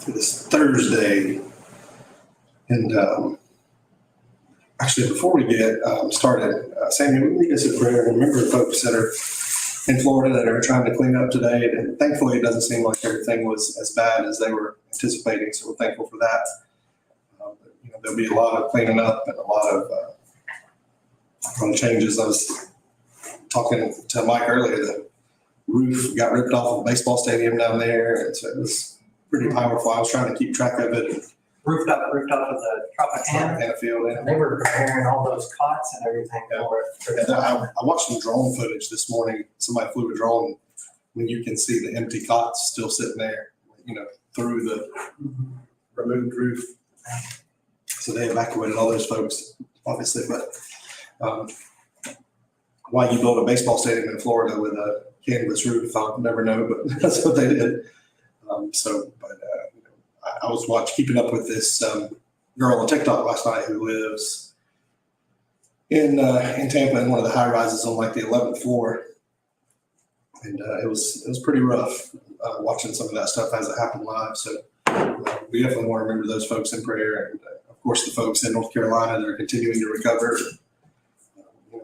this Thursday. And actually, before we get started, Sammy, we need us in prayer. And remember folks that are in Florida that are trying to clean up today. And thankfully, it doesn't seem like everything was as bad as they were anticipating. So we're thankful for that. But, there'll be a lot of cleaning up and a lot of changes. I was talking to Mike earlier. The roof got ripped off of the baseball stadium down there. And so it was pretty powerful. I was trying to keep track of it. Roofed up of the Tropicana. Field, and they were preparing all those cots and everything for it. I watched some drone footage this morning. Somebody flew a drone when you can see the empty cots still sitting there, through the removed roof. So they evacuated all those folks, obviously. But why you build a baseball stadium in Florida with a canvas roof, I'll never know, but that's what they did. I was keeping up with this girl on TikTok last night who lives in Tampa in one of the high rises on like the 11th floor, and it was pretty rough watching some of that stuff as it happened live. So we definitely want to remember those folks in prayer, and of course the folks in North Carolina that are continuing to recover.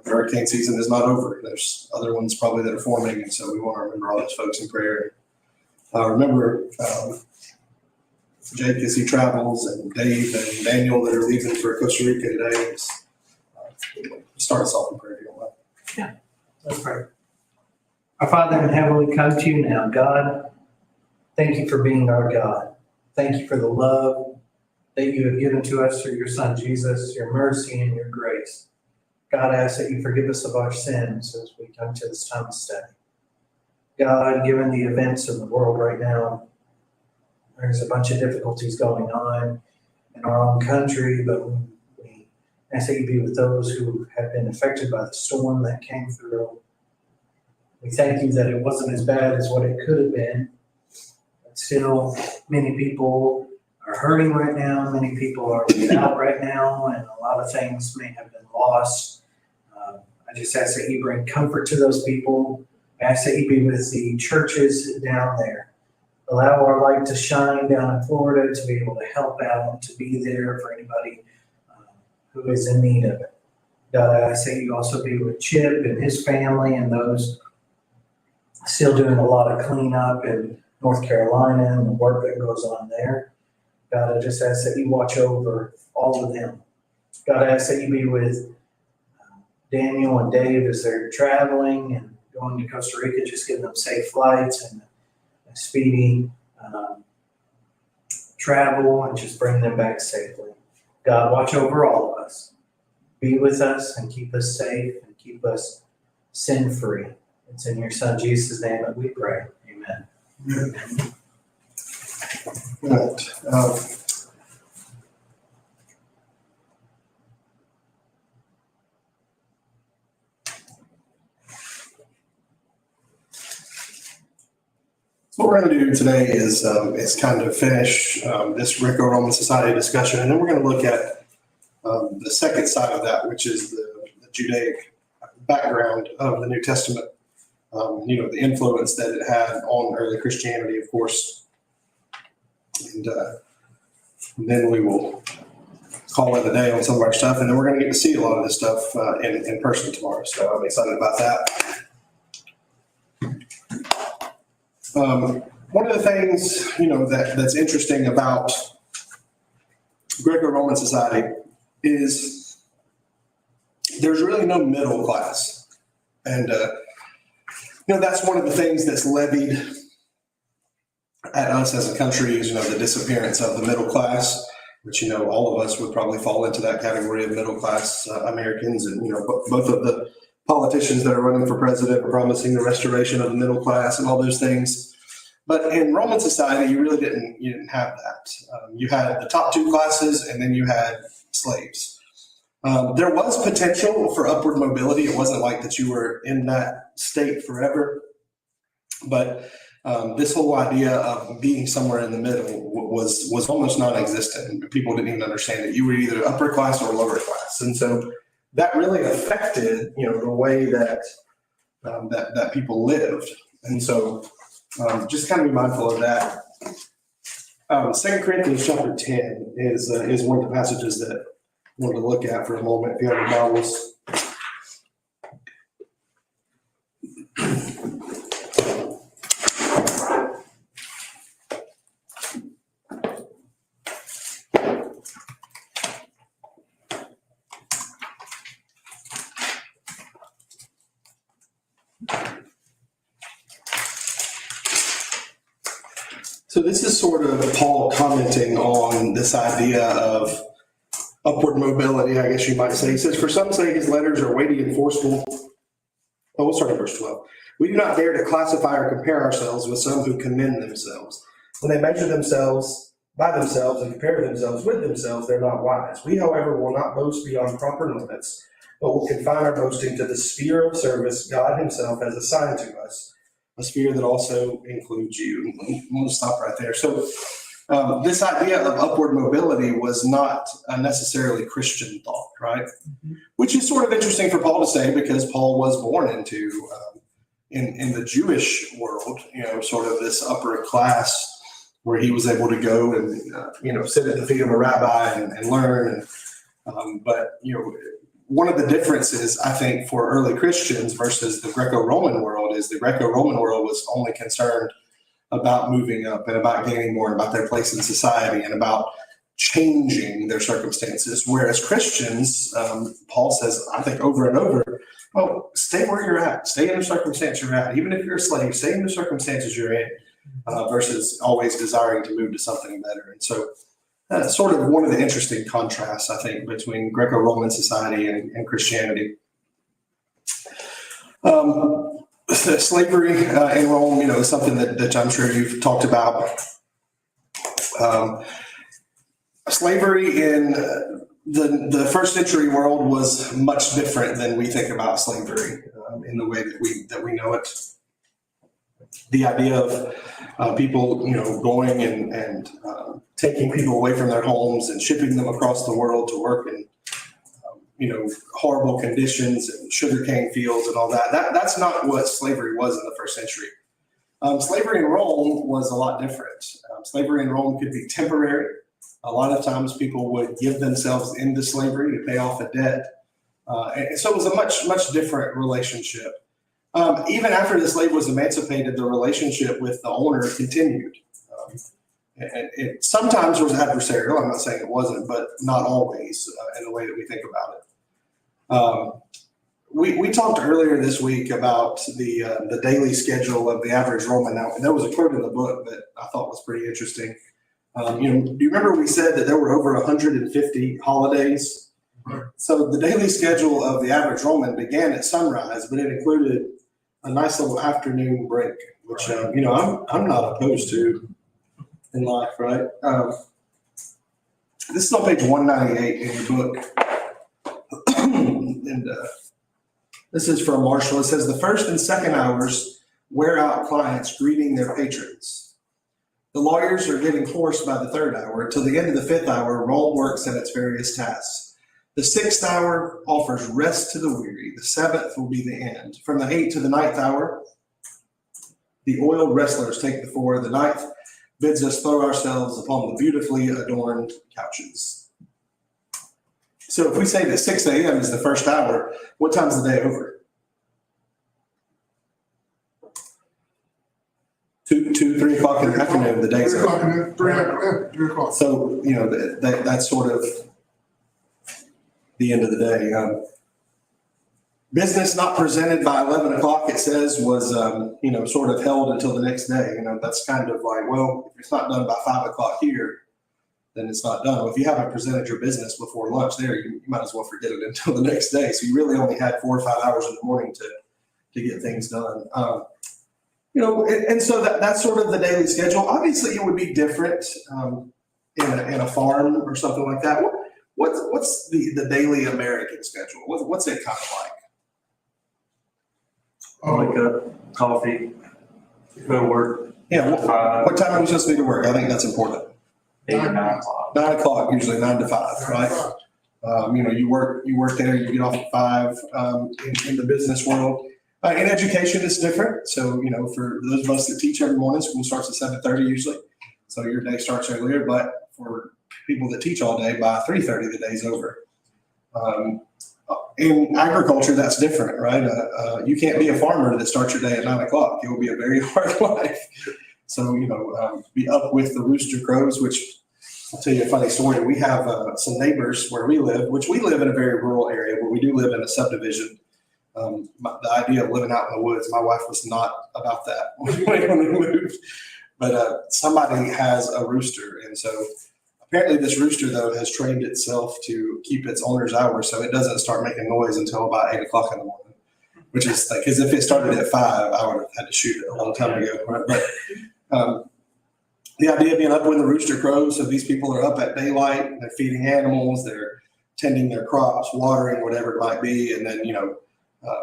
The hurricane season is not over. There's other ones probably that are forming, and so we want to remember all those folks in prayer. Remember. Jake as he travels, and Dave and Daniel that are leaving for Costa Rica today. Start us off in prayer if you don't mind. Yeah, let's pray. Our Father in heaven, we come to you now. God, thank you for being our God. Thank you for the love that you have given to us through your Son Jesus, your mercy and your grace. God, I ask that you forgive us of our sins as we come to this time of study. God, given the events of the world right now, there's a bunch of difficulties going on in our own country, but we ask that you be with those who have been affected by the storm that came through. We thank you that it wasn't as bad as what it could have been, but still many people are hurting right now. Many people are without right now, and a lot of things may have been lost. I just ask that you bring comfort to those people. I ask that you be with the churches down there. Allow our light to shine down in Florida to be able to help out, to be there for anybody who is in need of it. God, I ask that you also be with Chip and his family and those still doing a lot of cleanup in North Carolina and the work that goes on there. God, I just ask that you watch over all of them. God, I ask that you be with Daniel and Dave as they're traveling and going to Costa Rica, just give them safe flights and speedy travel, and just bring them back safely. God, watch over all of us. Be with us and keep us safe and keep us sin-free. It's in your Son Jesus' name that we pray. Amen. Amen. Right. What we're going to do today is kind of finish this Greco-Roman Society discussion, and then we're going to look at the second side of that, which is the Judaic background of the New Testament. The influence that it had on early Christianity, of course, and then we will call it a day on some of our stuff, and then we're going to get to see a lot of this stuff in person tomorrow. So I'm excited about that. One of the things, that's interesting about Greco-Roman society is there's really no middle class. And, that's one of the things that's levied at us as a country is, the disappearance of the middle class, which, all of us would probably fall into that category of middle class Americans. And, both of the politicians that are running for president are promising the restoration of the middle class and all those things. But in Roman society, you didn't have that. You had the top two classes, and then you had slaves. There was potential for upward mobility. It wasn't like that you were in that state forever. But this whole idea of being somewhere in the middle was almost non-existent. People didn't even understand it. You were either upper class or lower class. And so that really affected, the way that that people lived. And so just kind of be mindful of that. 2 Corinthians chapter 10 is one of the passages that I wanted to look at for a moment, if you have your Bibles. So this is sort of Paul commenting on this idea of upward mobility, I guess you might say. He says, for some say his letters are weighty and forceful. Oh, we'll start at verse 12. We do not dare to classify or compare ourselves with some who commend themselves. When they measure themselves by themselves and compare themselves with themselves, they're not wise. We, however, will not boast beyond proper limits, but will confine our boasting to the sphere of service God himself has assigned to us, a sphere that also includes you. I'm going to stop right there. So this idea of upward mobility was not a necessarily Christian thought, right? Mm-hmm. Which is sort of interesting for Paul to say, because Paul was born into, in the Jewish world, sort of this upper class where he was able to go and, sit at the feet of a rabbi and learn. But one of the differences, I think, for early Christians versus the Greco-Roman world is the Greco-Roman world was only concerned about moving up and about gaining more, about their place in society and about changing their circumstances. Whereas Christians, Paul says, I think over and over, stay where you're at, stay in the circumstance you're at. Even if you're a slave, stay in the circumstances you're in, versus always desiring to move to something better. And so sort of one of the interesting contrasts, I think, between Greco-Roman society and Christianity. Slavery in Rome, is something that I'm sure you've talked about. Slavery in the first century world was much different than we think about slavery in the way that we know it. The idea of people, going and taking people away from their homes and shipping them across the world to work in, horrible conditions and sugarcane fields and all that. That's not what slavery was in the first century. Slavery in Rome was a lot different. Slavery in Rome could be temporary. A lot of times people would give themselves into slavery to pay off a debt. And so it was a much, much different relationship. Even after the slave was emancipated, the relationship with the owner continued. It sometimes was adversarial. I'm not saying it wasn't, but not always in the way that we think about it. We talked earlier this week about the daily schedule of the average Roman. Now, there was a quote in the book that I thought was pretty interesting. Do you remember we said that there were over 150 holidays? So the daily schedule of the average Roman began at sunrise, but it included a nice little afternoon break, which I'm not opposed to in life, right? This is on page 198 in your book. And this is from Marshall. It says, the first and second hours wear out clients greeting their patrons. The lawyers are getting hoarse by the third hour. Till the end of the fifth hour, Rome works at its various tasks. The sixth hour offers rest to the weary. The seventh will be the end. From the 8th to the 9th hour, the oiled wrestlers take the floor. The 9th bids us throw ourselves upon the beautifully adorned couches. So if we say that 6 a.m. is the first hour, what time's the day over? 3 o'clock in the afternoon, the day's over. 3 o'clock. So, that's sort of the end of the day. Business not presented by 11 o'clock, it says, was, sort of held until the next day. That's kind of like, well, if it's not done by 5 o'clock here, then it's not done. Well, if you haven't presented your business before lunch there, you might as well forget it until the next day. So you really only had 4 or 5 hours in the morning to get things done. And so that's sort of the daily schedule. Obviously, it would be different in a farm or something like that. What's the daily American schedule? What's it kind of like? Wake up, coffee, go to work. Yeah. What time are we supposed to be to work? I think that's important. 8 or 9 o'clock. 9 o'clock, usually 9 to 5, right? You work there, you get off at 5 in the business world. In education, it's different. So, for those of us that teach every morning, school starts at 7:30 usually. So your day starts earlier, but for people that teach all day, by 3:30, the day's over. In agriculture, that's different, right? You can't be a farmer that starts your day at 9 o'clock. It will be a very hard life. So, be up with the rooster crows, which I'll tell you a funny story. We have some neighbors where we live, which we live in a very rural area, but we do live in a subdivision. The idea of living out in the woods, my wife was not about that when we moved. But somebody has a rooster. And so apparently this rooster, though, has trained itself to keep its owner's hours so it doesn't start making noise until about 8 o'clock in the morning, which is like, because if it started at 5, I would have had to shoot it a long time ago. Right? But the idea of being up when the rooster crows, so these people are up at daylight, they're feeding animals, they're tending their crops, watering, whatever it might be. And then,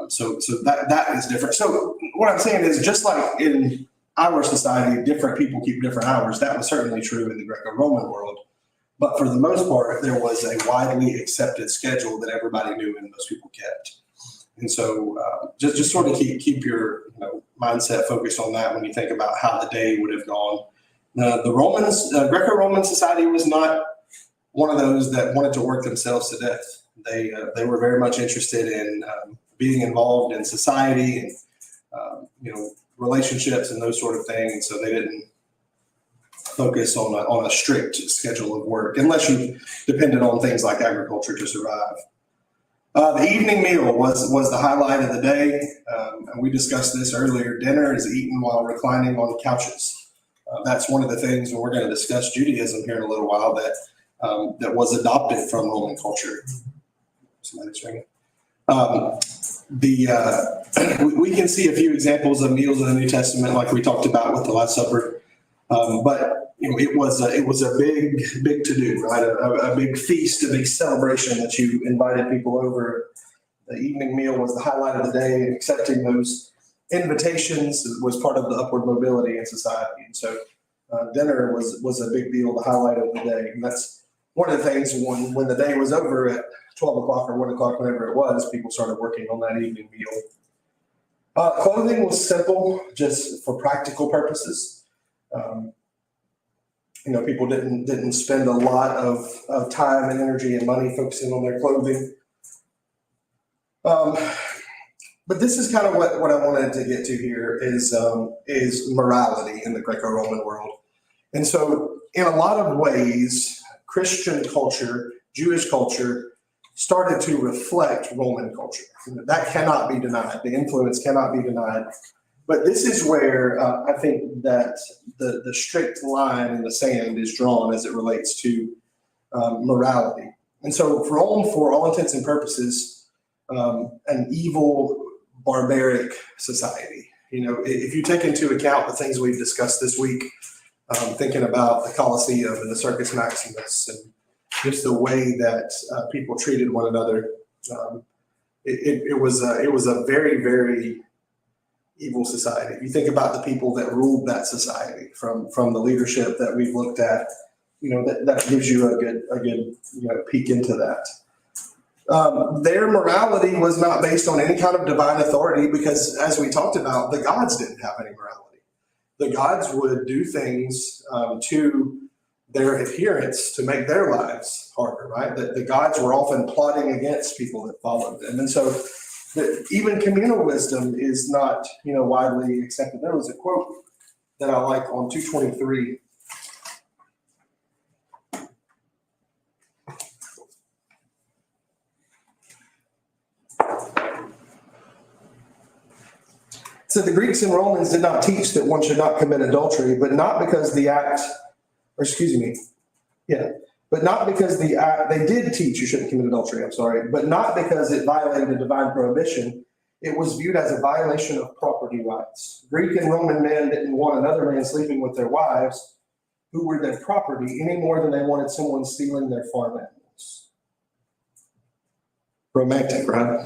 so that is different. So what I'm saying is, just like in our society, different people keep different hours. That was certainly true in the Greco-Roman world. But for the most part, there was a widely accepted schedule that everybody knew and most people kept. And so just sort of keep your mindset focused on that when you think about how the day would have gone. The Romans, Greco-Roman society was not one of those that wanted to work themselves to death. They were very much interested in being involved in society and relationships and those sort of things. So they didn't focus on a strict schedule of work unless you depended on things like agriculture to survive. The evening meal was the highlight of the day. And we discussed this earlier. Dinner is eaten while reclining on couches. That's one of the things, and we're going to discuss Judaism here in a little while, that was adopted from Roman culture. Somebody's ringing. We can see a few examples of meals in the New Testament, like we talked about with the Last Supper. But it was a big to do, right? A big feast, a big celebration that you invited people over. The evening meal was the highlight of the day, and accepting those invitations was part of the upward mobility in society. And so dinner was a big deal, the highlight of the day. And that's one of the things when the day was over at 12 o'clock or 1 o'clock, whenever it was, people started working on that evening meal. Clothing was simple, just for practical purposes. People didn't spend a lot of time and energy and money focusing on their clothing. But this is kind of what I wanted to get to here is morality in the Greco-Roman world. And so in a lot of ways, Christian culture, Jewish culture, started to reflect Roman culture. That cannot be denied. The influence cannot be denied. But this is where I think that the strict line in the sand is drawn as it relates to morality. And so for all intents and purposes, an evil, barbaric society. If you take into account the things we've discussed this week, thinking about the Colosseum and the Circus Maximus and just the way that people treated one another, it was a very, very evil society. If you think about the people that ruled that society, from the leadership that we've looked at, that gives you a good peek into that. Their morality was not based on any kind of divine authority because, as we talked about, the gods didn't have any morality. The gods would do things to their adherents to make their lives harder, right? The gods were often plotting against people that followed them. And so even communal wisdom is not, widely accepted. There was a quote that I like on 223. So the Greeks and Romans did not teach that one should not commit adultery, but not because the act, but not because the act, they did teach you shouldn't commit adultery, but not because it violated a divine prohibition. It was viewed as a violation of property rights. Greek and Roman men didn't want another man sleeping with their wives, who were their property, any more than they wanted someone stealing their farm animals. Romantic, right?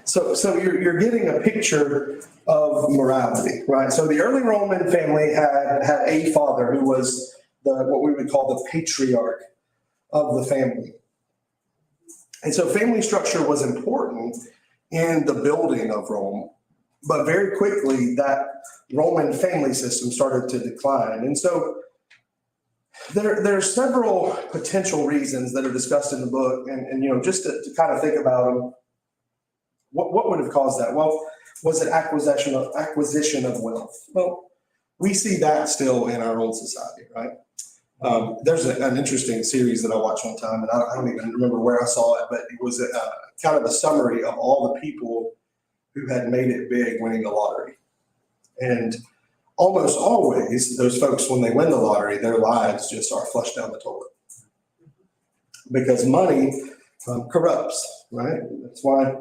So you're getting a picture of morality, right? So the early Roman family had a father who was what we would call the patriarch of the family. And so family structure was important in the building of Rome, but very quickly that Roman family system started to decline. And so There are several potential reasons that are discussed in the book, and just to kind of think about them. What would have caused that? Well, was it acquisition of wealth? Well, we see that still in our old society, right? There's an interesting series that I watched one time, and I don't even remember where I saw it, but it was kind of a summary of all the people who had made it big winning the lottery. And almost always, those folks, when they win the lottery, their lives just are flushed down the toilet. Because money corrupts, right? That's why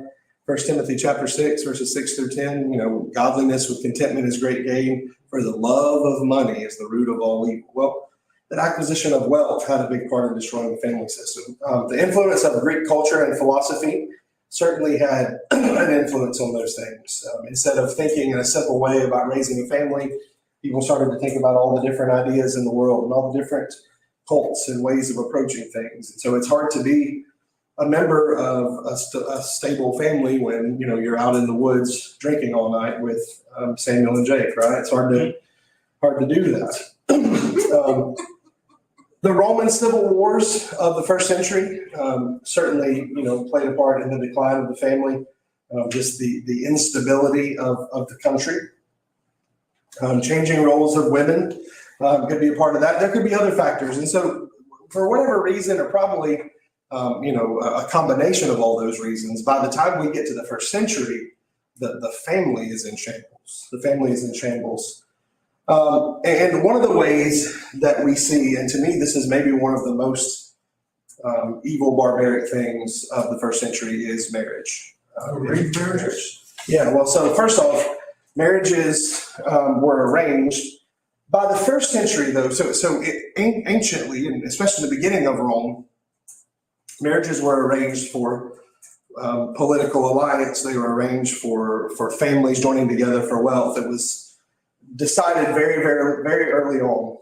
1 Timothy chapter 6, verses 6 through 10, godliness with contentment is great gain, for the love of money is the root of all evil. Well, that acquisition of wealth had a big part in destroying the family system. The influence of Greek culture and philosophy certainly had an influence on those things. Instead of thinking in a simple way about raising a family, people started to think about all the different ideas in the world and all the different cults and ways of approaching things. And so it's hard to be a member of a stable family when you're out in the woods drinking all night with Samuel and Jake, right? It's hard to do that. The Roman civil wars of the first century certainly played a part in the decline of the family. Just the instability of the country, changing roles of women could be a part of that. There could be other factors, and so for whatever reason, or probably a combination of all those reasons, by the time we get to the first century, the family is in shambles. The family is in shambles. And one of the ways that we see, and to me, this is maybe one of the most evil, barbaric things of the first century, is marriage. Arranged marriages? Yeah, well, so first off, marriages were arranged. By the first century, though, anciently, and especially the beginning of Rome, marriages were arranged for political alliance. They were arranged for families joining together for wealth. It was decided very, very, very early on.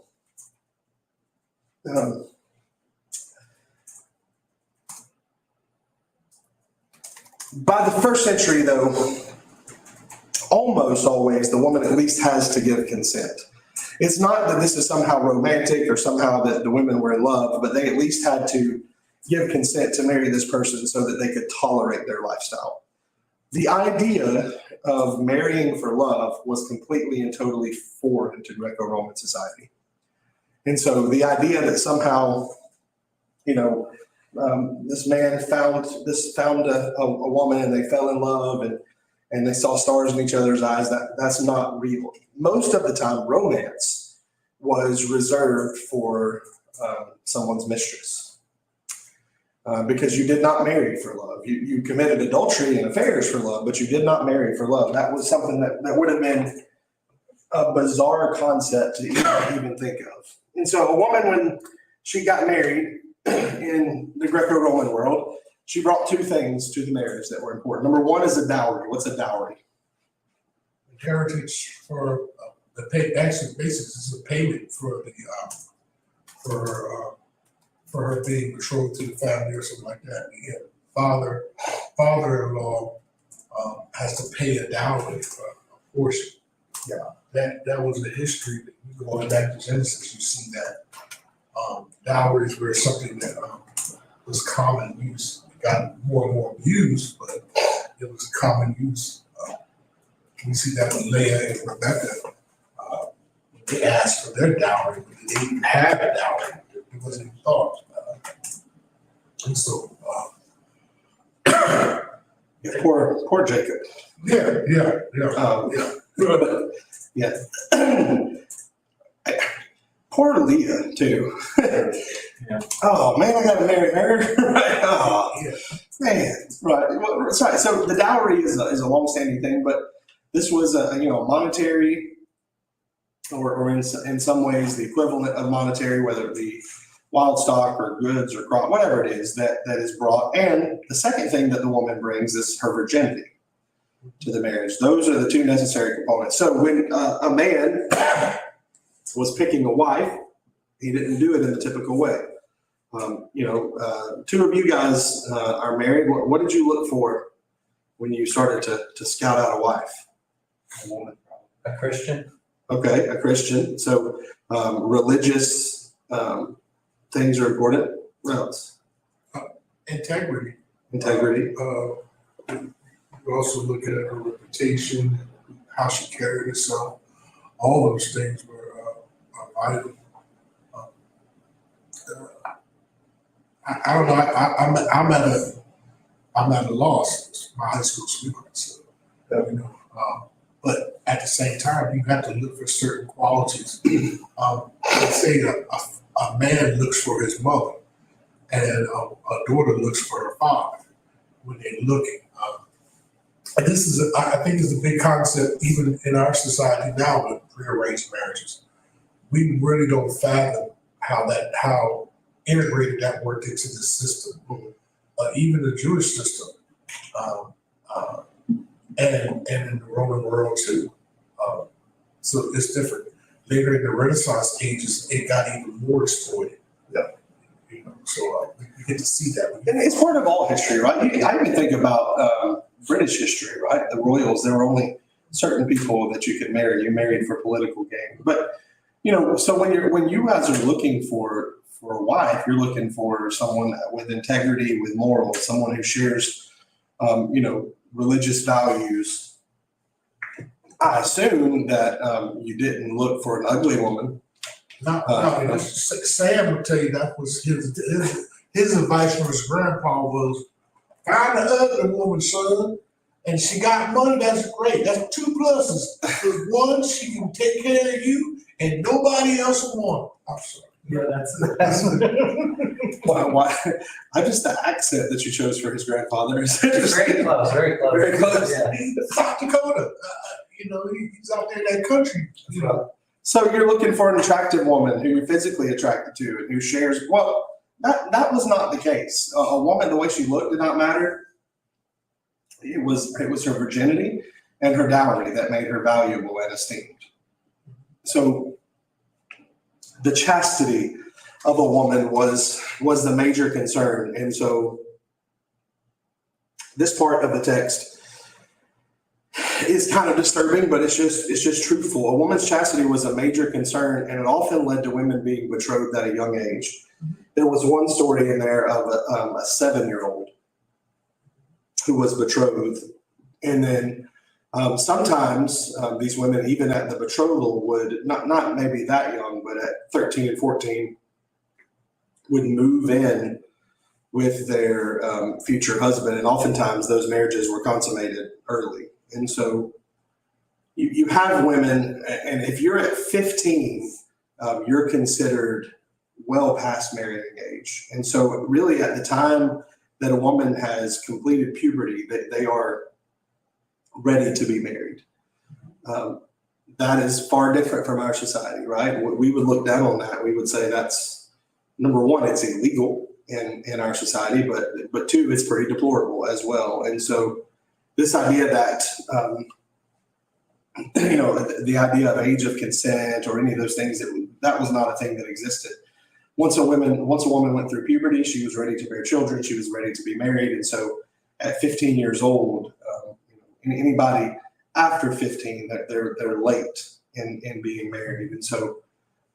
By the first century, though, almost always the woman at least has to give consent. It's not that this is somehow romantic or somehow that the women were in love, but they at least had to give consent to marry this person so that they could tolerate their lifestyle. The idea of marrying for love was completely and totally foreign to Greco-Roman society. And so the idea that somehow, this man found a woman and they fell in love and they saw stars in each other's eyes, that's not real. Most of the time, romance was reserved for someone's mistress. Because you did not marry for love. You committed adultery and affairs for love, but you did not marry for love. That was something that would have been a bizarre concept to even think of. And so a woman, when she got married in the Greco-Roman world, she brought two things to the marriage that were important. Number one is a dowry. What's a dowry? Heritage for the pay. Actually, basically, it's a payment for her being betrothed to the family or something like that. The father-in-law has to pay a dowry for a portion. Yeah, that was the history. Going back to Genesis, you see that dowries were something that was common use. It got more and more abused, but it was a common use. We see that with Leah and Rebecca. They asked for their dowry, but they didn't have a dowry. It wasn't even thought. And so, poor Jacob. Yeah. Poor Leah too. Yeah. Oh man, I got to marry her. Right? Oh yeah. Man, right. Well, sorry. So the dowry is a long-standing thing, but this was a monetary, or in some ways the equivalent of monetary, whether it be wild stock or goods or crop, whatever it is that is brought. And the second thing that the woman brings is her virginity to the marriage. Those are the two necessary components. So when a man was picking a wife, he didn't do it in the typical way. Two of you guys are married. What did you look for when you started to scout out a wife? A woman, a Christian. Okay, a Christian. So religious things are important. What else? Integrity. Integrity. We also look at her reputation, how she carried herself. All those things are vital. I don't know. I'm at a loss. My high school sweetheart, so you know. But at the same time, you have to look for certain qualities. Let's say a man looks for his mother, and a daughter looks for her father when they're looking. And this is, I think, is a big concept even in our society now with prearranged marriages. We really don't fathom how integrated that worked into the system, even the Jewish system, and in the Roman world too. So it's different. Later in the Renaissance ages, it got even more exploited. Yeah. You know, so we get to see that. And it's part of all history, right? I even think about British history, right? The royals, there were only certain people that you could marry. You married for political gain. But, you know, so when you guys are looking for a wife, you're looking for someone with integrity, with morals, someone who shares, you know, religious values. I assume that you didn't look for an ugly woman. No, Sam would tell you that was his advice from his grandpa was, find an ugly woman, son, and she got money, that's great. That's 2 pluses. Because one, she can take care of you, and nobody else will want her. I'm sorry. Yeah, that's Why? I just the accent that you chose for his grandfather is very close, very close. Very close. Yeah. He's South Dakota. You know, he's out there in that country. You know. So you're looking for an attractive woman who you're physically attracted to and who shares. Well, that was not the case. A woman, the way she looked did not matter. It was her virginity and her dowry that made her valuable and esteemed. So the chastity of a woman was the major concern. And so this part of the text is kind of disturbing, but it's just truthful. A woman's chastity was a major concern, and it often led to women being betrothed at a young age. There was one story in there of a 7-year-old who was betrothed, and then sometimes these women, even at the betrothal, would not maybe that young, but at 13 and 14, would move in with their future husband, and oftentimes those marriages were consummated early. And so you have women, and if you're at 15, you're considered well past marrying age. And so really at the time that a woman has completed puberty, they are ready to be married. That is far different from our society, right? We would look down on that. We would say that's, number one, it's illegal in our society, but 2, it's pretty deplorable as well. And so this idea that, you know, the idea of age of consent or any of those things, that was not a thing that existed. Once a woman went through puberty, she was ready to bear children. She was ready to be married. And so at 15 years old, anybody after 15, they're late in being married. And so,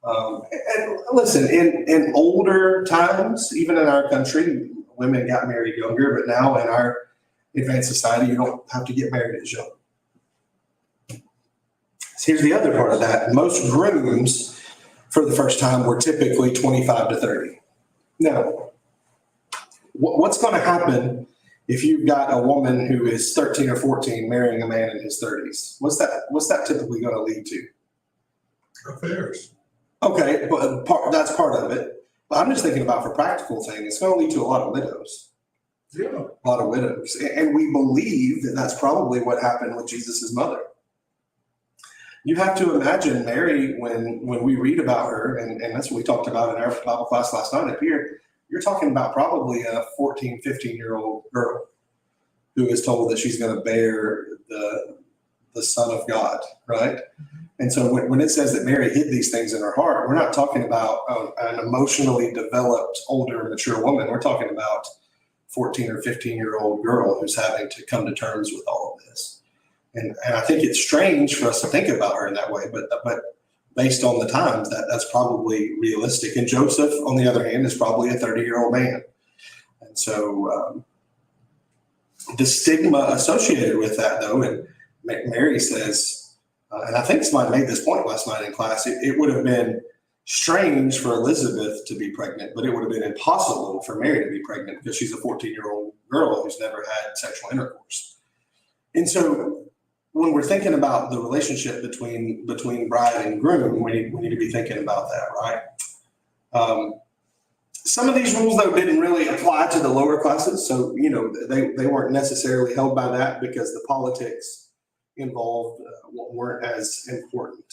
and listen, in older times, even in our country, women got married younger, but now in our advanced society, you don't have to get married as young. So here's the other part of that. Most grooms for the first time were typically 25 to 30. Now, what's going to happen if you've got a woman who is 13 or 14 marrying a man in his 30s? What's that typically going to lead to? Affairs. Okay, but that's part of it. But I'm just thinking about for practical things, it's going to lead to a lot of widows. Yeah. A lot of widows. And we believe that that's probably what happened with Jesus's mother. You have to imagine Mary, when we read about her, and that's what we talked about in our Bible class last night up here, you're talking about probably a 14, 15-year-old girl who is told that she's going to bear the Son of God, right? And so when it says that Mary hid these things in her heart, we're not talking about an emotionally developed, older, mature woman. We're talking about 14 or 15-year-old girl who's having to come to terms with all of this. And I think it's strange for us to think about her in that way, but based on the times, that's probably realistic. And Joseph, on the other hand, is probably a 30-year-old man. And so the stigma associated with that, though, and Mary says, and I think somebody made this point last night in class, it would have been strange for Elizabeth to be pregnant, but it would have been impossible for Mary to be pregnant because she's a 14-year-old girl who's never had sexual intercourse. And so when we're thinking about the relationship between bride and groom, we need to be thinking about that, right? Some of these rules, though, didn't really apply to the lower classes. So, they weren't necessarily held by that because the politics involved weren't as important.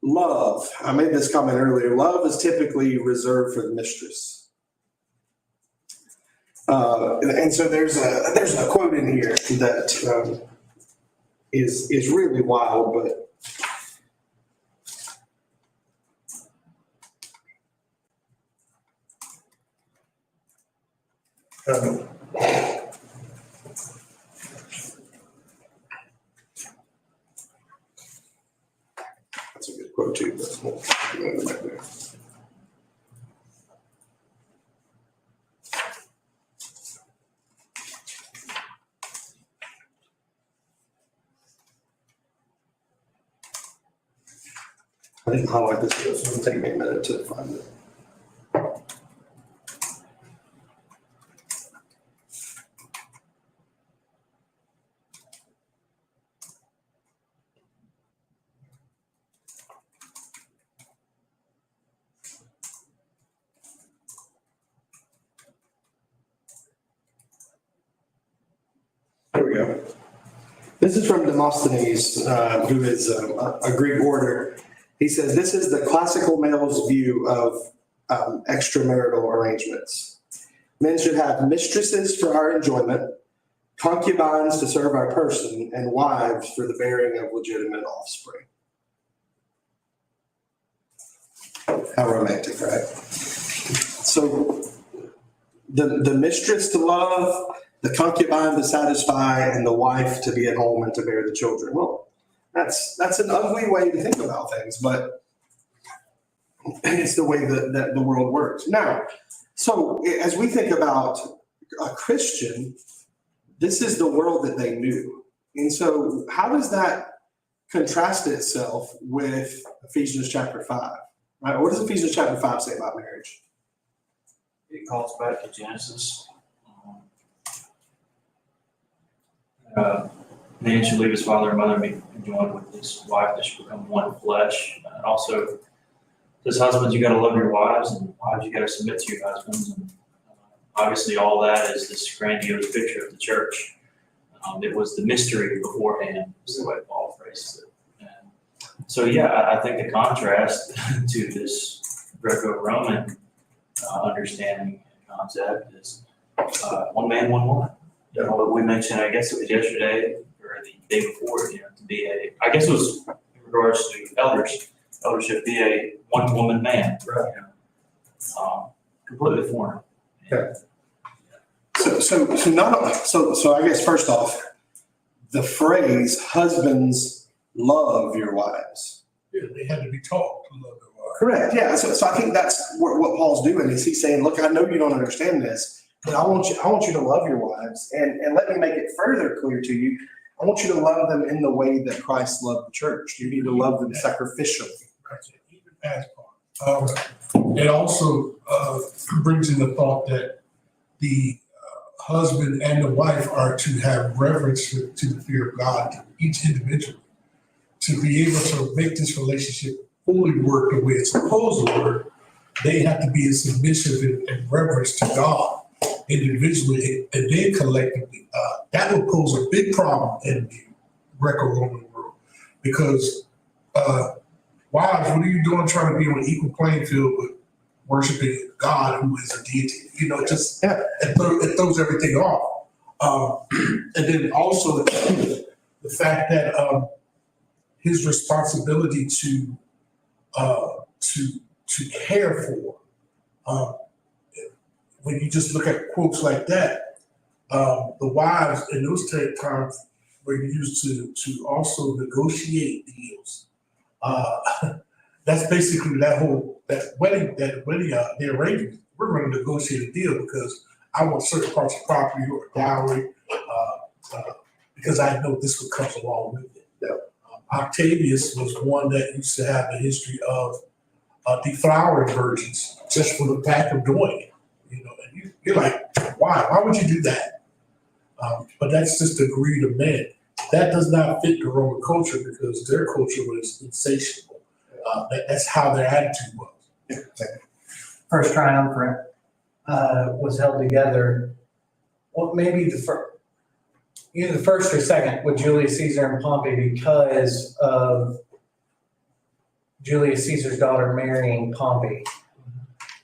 Love. I made this comment earlier. Love is typically reserved for the mistress. And so there's a quote in here that is really wild, but that's a good quote too. But we'll go back there. I didn't highlight this, so it's going to take me a minute to find it. There we go. This is from Demosthenes, who is a Greek orator. He says, this is the classical male's view of extramarital arrangements. Men should have mistresses for our enjoyment, concubines to serve our person, and wives for the bearing of legitimate offspring. How romantic, right? So the mistress to love, the concubine to satisfy, and the wife to be at home and to bear the children. Well, that's an ugly way to think about things, but it's the way that the world works. Now, so as we think about a Christian, this is the world that they knew. And so how does that contrast itself with Ephesians chapter 5? Right? What does Ephesians chapter 5 say about marriage? It calls back to Genesis. Man should leave his father and mother and be joined with his wife. They should become one flesh. And also, as husbands, you got to love your wives, and wives, you got to submit to your husbands. And obviously, all that is this grandiose picture of the church. It was the mystery beforehand, is the way Paul phrases it. And so, yeah, I think the contrast to this Greco-Roman understanding and concept is one man, one woman. We mentioned, I guess it was yesterday or the day before, to be I guess it was in regards to eldership, be a one-woman man. Right. Completely foreign. Okay. So I guess first off, the phrase "husbands love your wives." Yeah, they had to be taught to love their wives. Correct. Yeah. So I think that's what Paul's doing is he's saying, look, I know you don't understand this, but I want you to love your wives, and let me make it further clear to you. I want you to love them in the way that Christ loved the church. You need to love them sacrificially. Right. Even as part. It also brings in the thought that the husband and the wife are to have reverence to the fear of God, each individual, to be able to make this relationship fully work the way it's supposed to work. They have to be in submission and reverence to God individually and then collectively. That would pose a big problem in the Greco-Roman world because wives, what are you doing trying to be on an equal playing field with worshiping God who is a deity? It throws everything off. And then also the fact that his responsibility to care for, when you just look at quotes like that, the wives in those times were used to also negotiate deals, That's basically that wedding, the arrangement. We're going to negotiate a deal because I want certain parts of property or dowry, because I know this what comes along with it. Yeah. Octavius was one that used to have a history of deflowering virgins just for the fact of doing it. You know, and you're like, why? Why would you do that? But that's just the greed of men. That does not fit the Roman culture because their culture was insatiable. That's how their attitude was. First triumvirate was held together, well, maybe either the first or second with Julius Caesar and Pompey because of Julius Caesar's daughter marrying Pompey.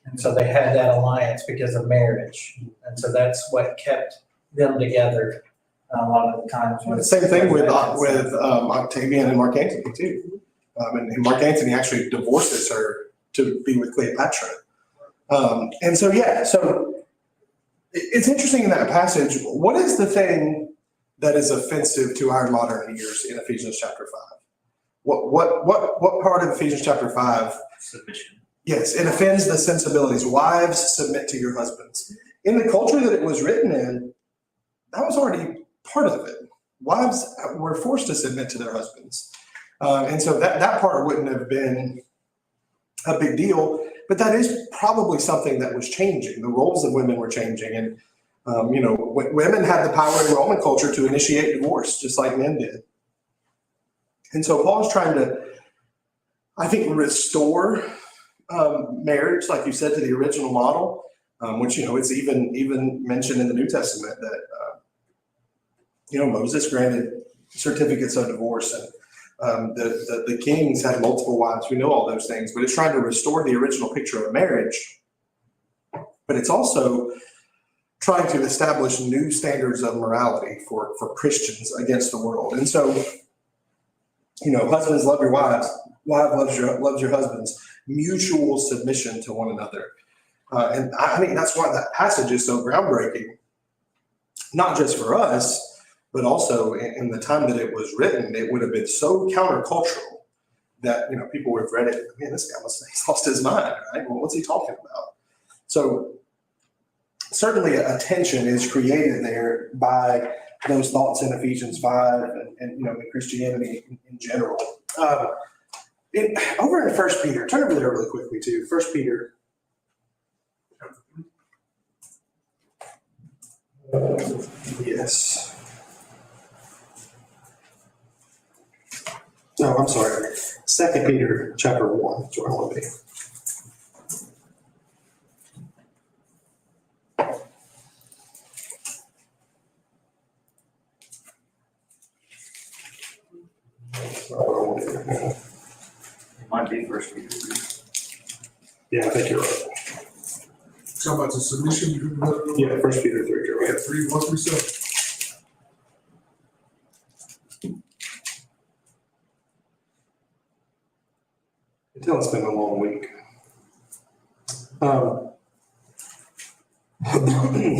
And so they had that alliance because of marriage. And so that's what kept them together a lot of the times. The same thing with Octavian and Mark Antony too. And Mark Antony actually divorces her to be with Cleopatra. And so, yeah, so it's interesting in that passage. What is the thing that is offensive to our modern ears in Ephesians chapter 5? What part of Ephesians chapter 5? Submission. Yes, it offends the sensibilities. Wives, submit to your husbands. In the culture that it was written in, that was already part of it. Wives were forced to submit to their husbands. And so that part wouldn't have been a big deal, but that is probably something that was changing. The roles of women were changing. And, women had the power in Roman culture to initiate divorce, just like men did. And so Paul's trying to, I think, restore marriage, like you said, to the original model, which, it's even mentioned in the New Testament that, Moses granted certificates of divorce and the kings had multiple wives. We know all those things, but it's trying to restore the original picture of marriage. But it's also trying to establish new standards of morality for Christians against the world. And so, husbands, love your wives. Wife loves your husbands. Mutual submission to one another. And I think that's why that passage is so groundbreaking, not just for us, but also in the time that it was written. It would have been so countercultural that, people would have read it. Man, this guy must have lost his mind, right? Well, what's he talking about? So certainly a tension is created there by those thoughts in Ephesians 5 and in Christianity in general. Over in 1 Peter, turn over there really quickly too. 1 Peter. Yes. No, I'm sorry. 2 Peter chapter 1. That's where I want to be. It might be First Peter 3. Yeah, I think you're right. Talking about the submission. Yeah, 1 Peter 3. You're right. 3, 1 through 7. Until it's been a long week.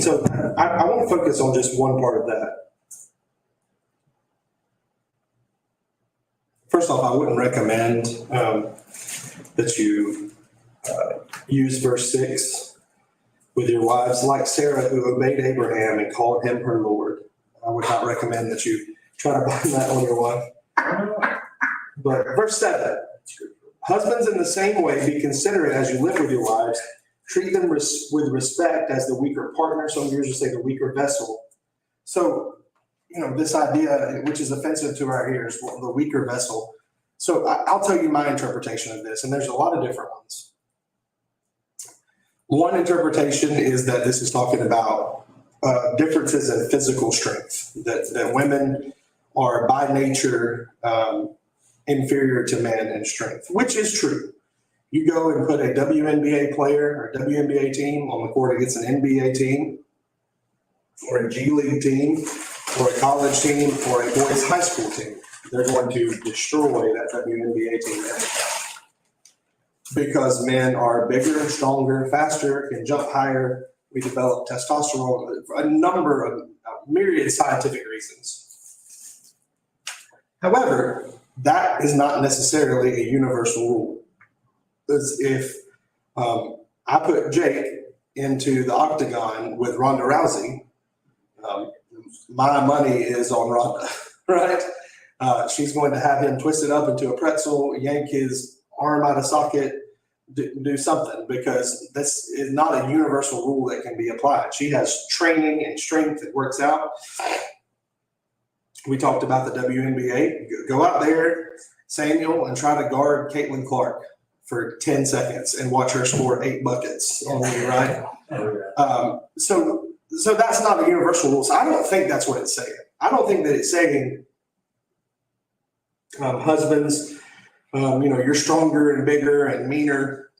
So I want to focus on just one part of that. First off, I wouldn't recommend that you use verse 6 with your wives like Sarah, who obeyed Abraham and called him her Lord. I would not recommend that you try to bind that on your wife. But verse 7, husbands in the same way be considerate as you live with your wives. Treat them with respect as the weaker partner. Some years will say the weaker vessel. So, this idea, which is offensive to our ears, the weaker vessel. So I'll tell you my interpretation of this, and there's a lot of different ones. One interpretation is that this is talking about differences in physical strength, that women are by nature inferior to men in strength, which is true. You go and put a WNBA player or WNBA team on the court against an NBA team or a G League team or a college team or a boys high school team. They're going to destroy that WNBA team every time. Because men are bigger, stronger, faster, can jump higher. We develop testosterone, a number of myriad scientific reasons. However, that is not necessarily a universal rule. Because if I put Jake into the octagon with Ronda Rousey, my money is on Ronda, right? She's going to have him twisted up into a pretzel, yank his arm out of socket, do something, because this is not a universal rule that can be applied. She has training and strength that works out. We talked about the WNBA. Go out there, Samuel, and try to guard Caitlin Clark for 10 seconds and watch her score 8 buckets on you, right? So that's not a universal rule. So I don't think that's what it's saying. I don't think that it's saying, husbands, you're stronger and bigger and meaner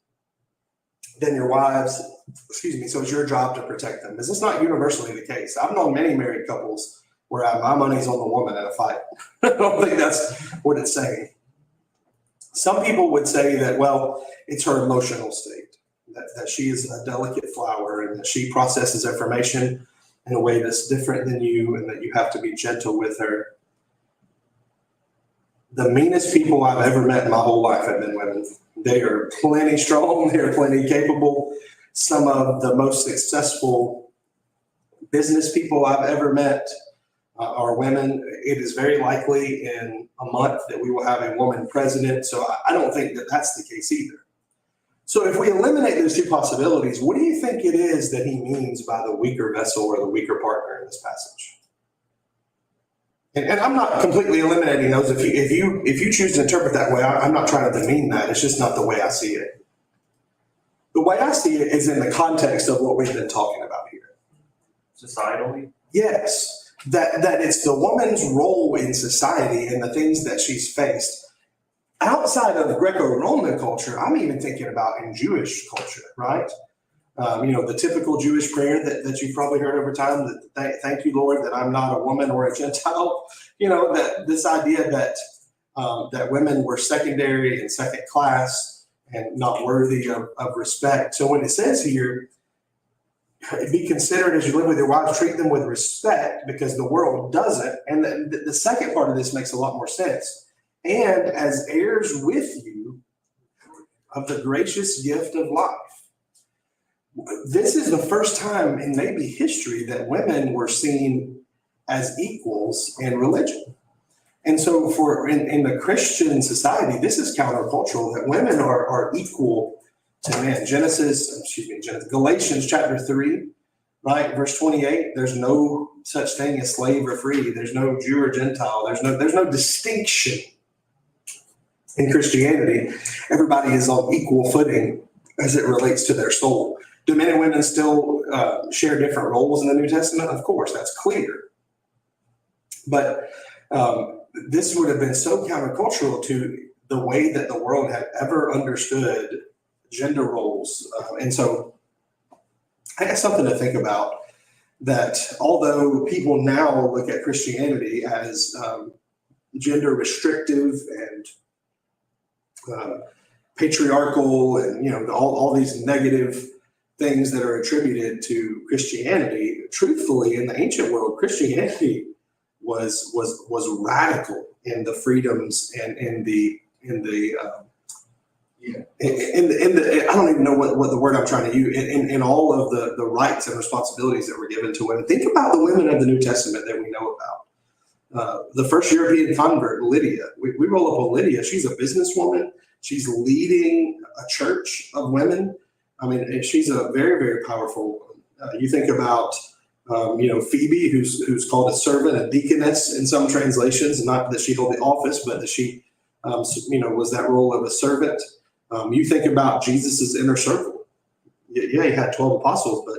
than your wives. Excuse me. So it's your job to protect them. This is not universally the case. I've known many married couples where my money's on the woman in a fight. I don't think that's what it's saying. Some people would say that, well, it's her emotional state, that she is a delicate flower and that she processes information in a way that's different than you and that you have to be gentle with her. The meanest people I've ever met in my whole life have been women. They are plenty strong. They are plenty capable. Some of the most successful business people I've ever met are women. It is very likely in a month that we will have a woman president. So I don't think that that's the case either. So if we eliminate those two possibilities, what do you think it is that he means by the weaker vessel or the weaker partner in this passage? And I'm not completely eliminating those. If you choose to interpret that way, I'm not trying to demean that. It's just not the way I see it. The way I see it is in the context of what we've been talking about here. Societally? Yes. That it's the woman's role in society and the things that she's faced. Outside of Greco-Roman culture, I'm even thinking about in Jewish culture, right? The typical Jewish prayer that you've probably heard over time, that thank you, Lord, that I'm not a woman or a Gentile. That this idea that women were secondary and second class and not worthy of respect. So when it says here, be considerate as you live with your wives, treat them with respect, because the world doesn't. And the second part of this makes a lot more sense. And as heirs with you of the gracious gift of life. This is the first time in maybe history that women were seen as equals in religion. And so in the Christian society, this is countercultural, that women are equal to men. Galatians chapter 3, right? Verse 28, there's no such thing as slave or free. There's no Jew or Gentile. There's no distinction in Christianity. Everybody is on equal footing as it relates to their soul. Do men and women still share different roles in the New Testament? Of course, that's clear. But this would have been so countercultural to the way that the world had ever understood gender roles. And so I got something to think about, that although people now look at Christianity as gender restrictive and patriarchal and all these negative things that are attributed to Christianity, truthfully, in the ancient world, Christianity was radical in the freedoms and in the I don't even know what the word I'm trying to use, in all of the rights and responsibilities that were given to women. Think about the women of the New Testament that we know about. The first European convert, Lydia. We roll up on Lydia. She's a businesswoman. She's leading a church of women. I mean, she's a very, very powerful woman. You think about, Phoebe, who's called a servant, a deaconess in some translations, not that she held the office, but that she, was that role of a servant. You think about Jesus's inner circle. Yeah, he had 12 apostles, but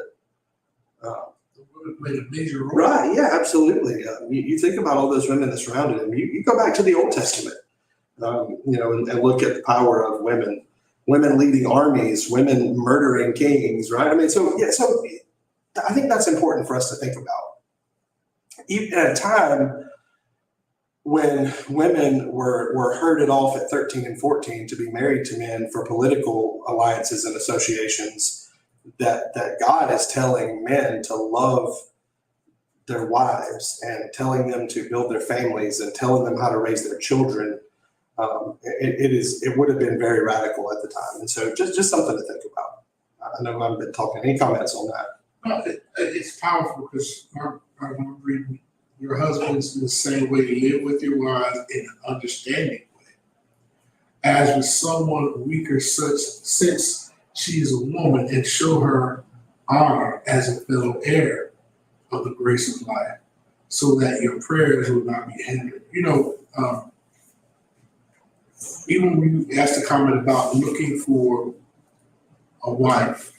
played a major role. Right, yeah, absolutely. You think about all those women that surrounded him. You go back to the Old Testament, and look at the power of women leading armies, women murdering kings, right? I mean, so I think that's important for us to think about. Even at a time when women were herded off at 13 and 14 to be married to men for political alliances and associations, that God is telling men to love their wives and telling them to build their families and telling them how to raise their children. It would have been very radical at the time. And so just something to think about. I know I've been talking. Any comments on that? It's powerful because I remember reading your husband's in the same way to live with your wives in an understanding way. As with someone weaker, since she is a woman, and show her honor as a fellow heir of the grace of life, so that your prayers will not be hindered. Even when you asked a comment about looking for a wife,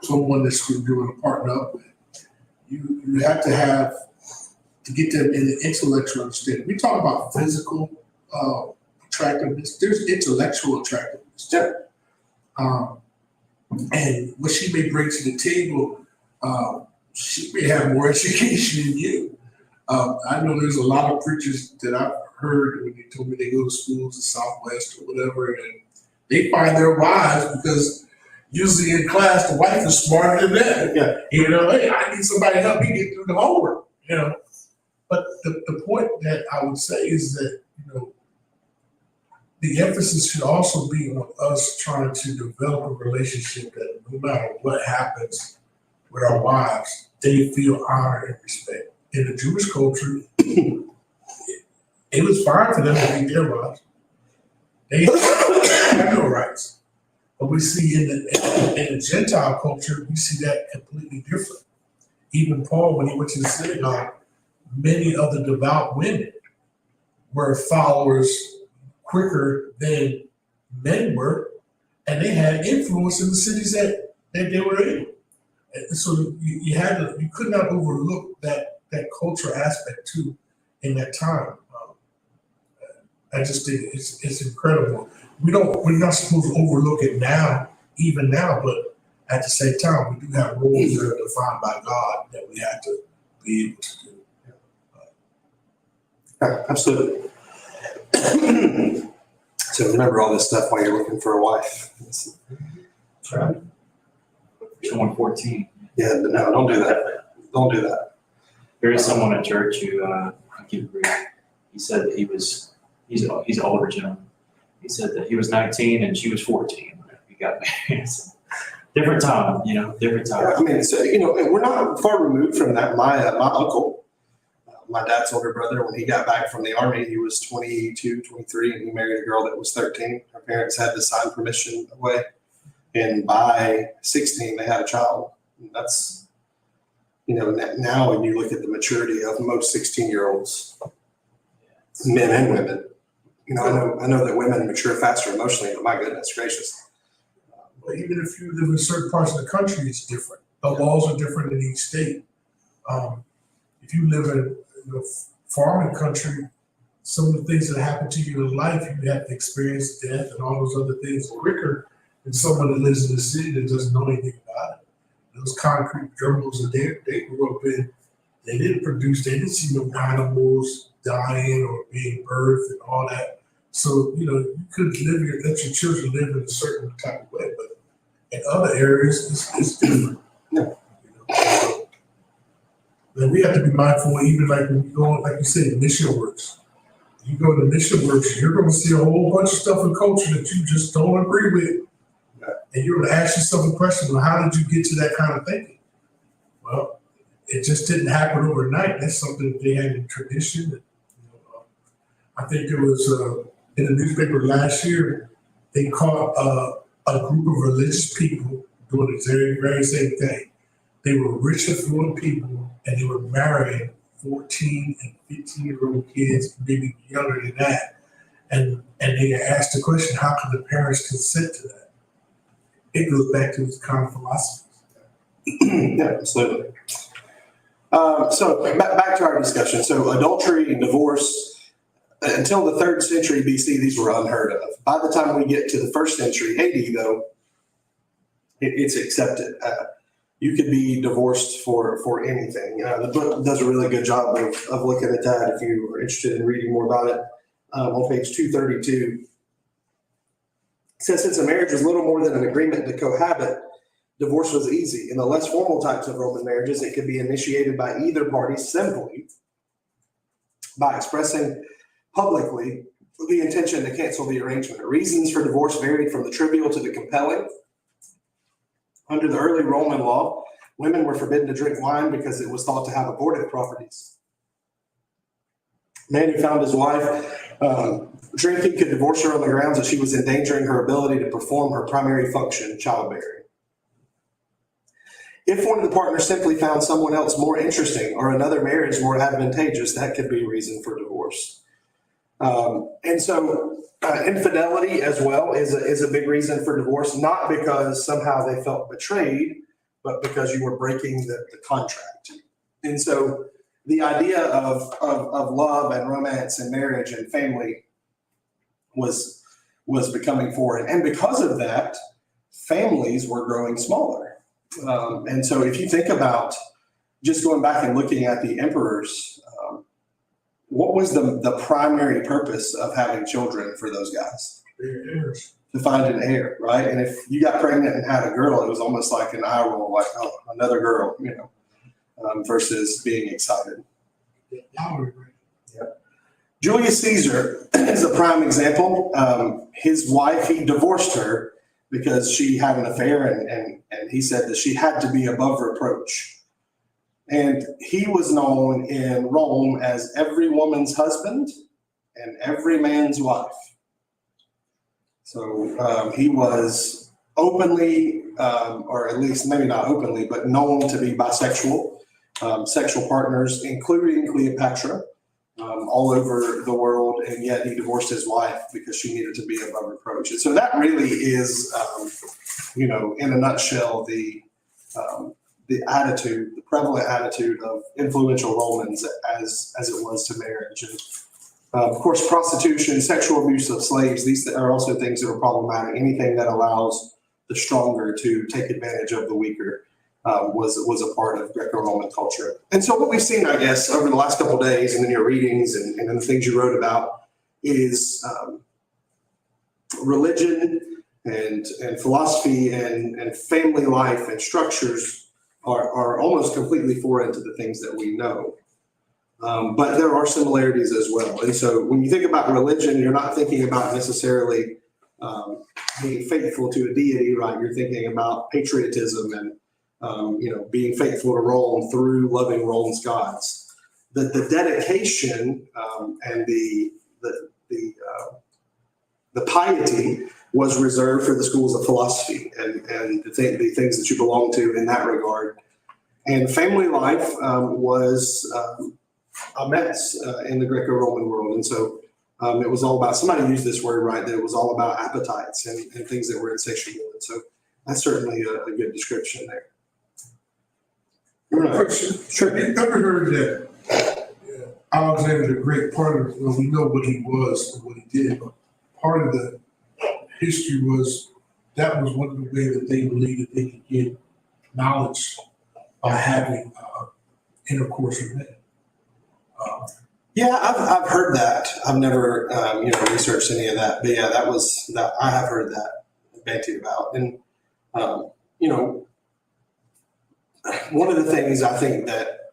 someone that's you're going to partner up with, you have to get them in the intellectual understanding. We talk about physical attractiveness. There's intellectual attractiveness too. And what she may bring to the table, she may have more education than you. I know there's a lot of preachers that I've heard when they told me they go to schools in Southwest or whatever, and they find their wives because usually in class the wife is smarter than them. Yeah. Hey, I need somebody to help me get through the homework. But the point that I would say is that the emphasis should also be on us trying to develop a relationship that no matter what happens with our wives, they feel honor and respect. In the Jewish culture, it was fine for them to beat their wives. They have no rights. But we see in the Gentile culture, we see that completely different. Even Paul, when he went to the synagogue, many of the devout women were followers quicker than men were, and they had influence in the cities that they were in. And so you could not overlook that cultural aspect too in that time. I just think it's incredible. We're not supposed to overlook it even now, but at the same time, we do have rules that are defined by God that we have to be able to do. Absolutely. So remember all this stuff while you're looking for a wife. That's right. 114. Yeah, no, don't do that. Don't do that. There is someone at church who I can agree. He said that he's an older gentleman. He said that he was 19 and she was 14 when he got married. So, different time, different time. Yeah, I mean, so, we're not far removed from that. My uncle, my dad's older brother, when he got back from the army, he was 22, 23, and he married a girl that was 13. Her parents had to sign permission away. And by 16, they had a child. And that's, now when you look at the maturity of most 16-year-olds, men and women, I know that women mature faster emotionally, but my goodness gracious. But even if you live in certain parts of the country, it's different. The laws are different in each state. If you live in a farming country, some of the things that happen to you in life, you have to experience death and all those other things quicker than someone that lives in the city that doesn't know anything about it. Those concrete jungles that they grew up in, they didn't see no animals dying or being birthed and all that. So, you could let your children live in a certain type of way, but in other areas, it's different. Yeah. And we have to be mindful, even like when you go, like you said, mission works. You go to mission works, you're going to see a whole bunch of stuff in culture that you just don't agree with. And you're going to ask yourself a question, well, how did you get to that kind of thinking? Well, it just didn't happen overnight. That's something that they had in tradition. And, I think it was in the newspaper last year, they caught a group of religious people doing the very, very same thing. They were rich, affluent people, and they were marrying 14 and 15-year-old kids, maybe younger than that. And they asked the question, how can the parents consent to that? It goes back to this kind of philosophy. Yeah, absolutely. So back to our discussion. So adultery and divorce, until the 3rd century BC, these were unheard of. By the time we get to the 1st century AD, though, it's accepted. You could be divorced for anything. The book does a really good job of looking at that if you are interested in reading more about it. On page 232, it says, since a marriage was little more than an agreement to cohabit, divorce was easy. In the less formal types of Roman marriages, it could be initiated by either party simply by expressing publicly the intention to cancel the arrangement. Reasons for divorce varied from the trivial to the compelling. Under the early Roman law, women were forbidden to drink wine because it was thought to have abortive properties. A man who found his wife drinking could divorce her on the grounds that she was endangering her ability to perform her primary function, childbearing. If one of the partners simply found someone else more interesting or another marriage more advantageous, that could be a reason for divorce. And so infidelity as well is a big reason for divorce, not because somehow they felt betrayed, but because you were breaking the contract. And so the idea of love and romance and marriage and family was becoming foreign. And because of that, families were growing smaller. And so if you think about just going back and looking at the emperors, what was the primary purpose of having children for those guys? Heirs. To find an heir, right? And if you got pregnant and had a girl, it was almost like an eye roll, like, oh, another girl, versus being excited. Julius Caesar is a prime example. His wife, he divorced her because she had an affair, and he said that she had to be above reproach. And he was known in Rome as every woman's husband and every man's wife. So he was openly, or at least maybe not openly, but known to be bisexual, sexual partners, including Cleopatra, all over the world. And yet he divorced his wife because she needed to be above reproach. And so that really is, in a nutshell, the attitude, the prevalent attitude of influential Romans as it was to marriage. And of course, prostitution, sexual abuse of slaves, these are also things that are problematic. Anything that allows the stronger to take advantage of the weaker was a part of Greco-Roman culture. And so what we've seen, I guess, over the last couple of days and in your readings and in the things you wrote about is religion and philosophy and family life and structures are almost completely foreign to the things that we know. But there are similarities as well. And so when you think about religion, you're not thinking about necessarily being faithful to a deity, right? You're thinking about patriotism and, being faithful to Rome through loving Rome's gods. The dedication and the piety was reserved for the schools of philosophy and the things that you belong to in that regard. And family life was a mess in the Greco-Roman world. And so it was all about, somebody used this word, right, that it was all about appetites and things that were insatiable. And so that's certainly a good description there. Sure. Have you ever heard that Alexander the Great, we know what he was and what he did, but part of the history was that was one of the ways that they believed that they could get knowledge by having intercourse with men. Yeah, I've heard that. I've never, researched any of that. But yeah, that I have heard that bandied about. And, one of the things I think that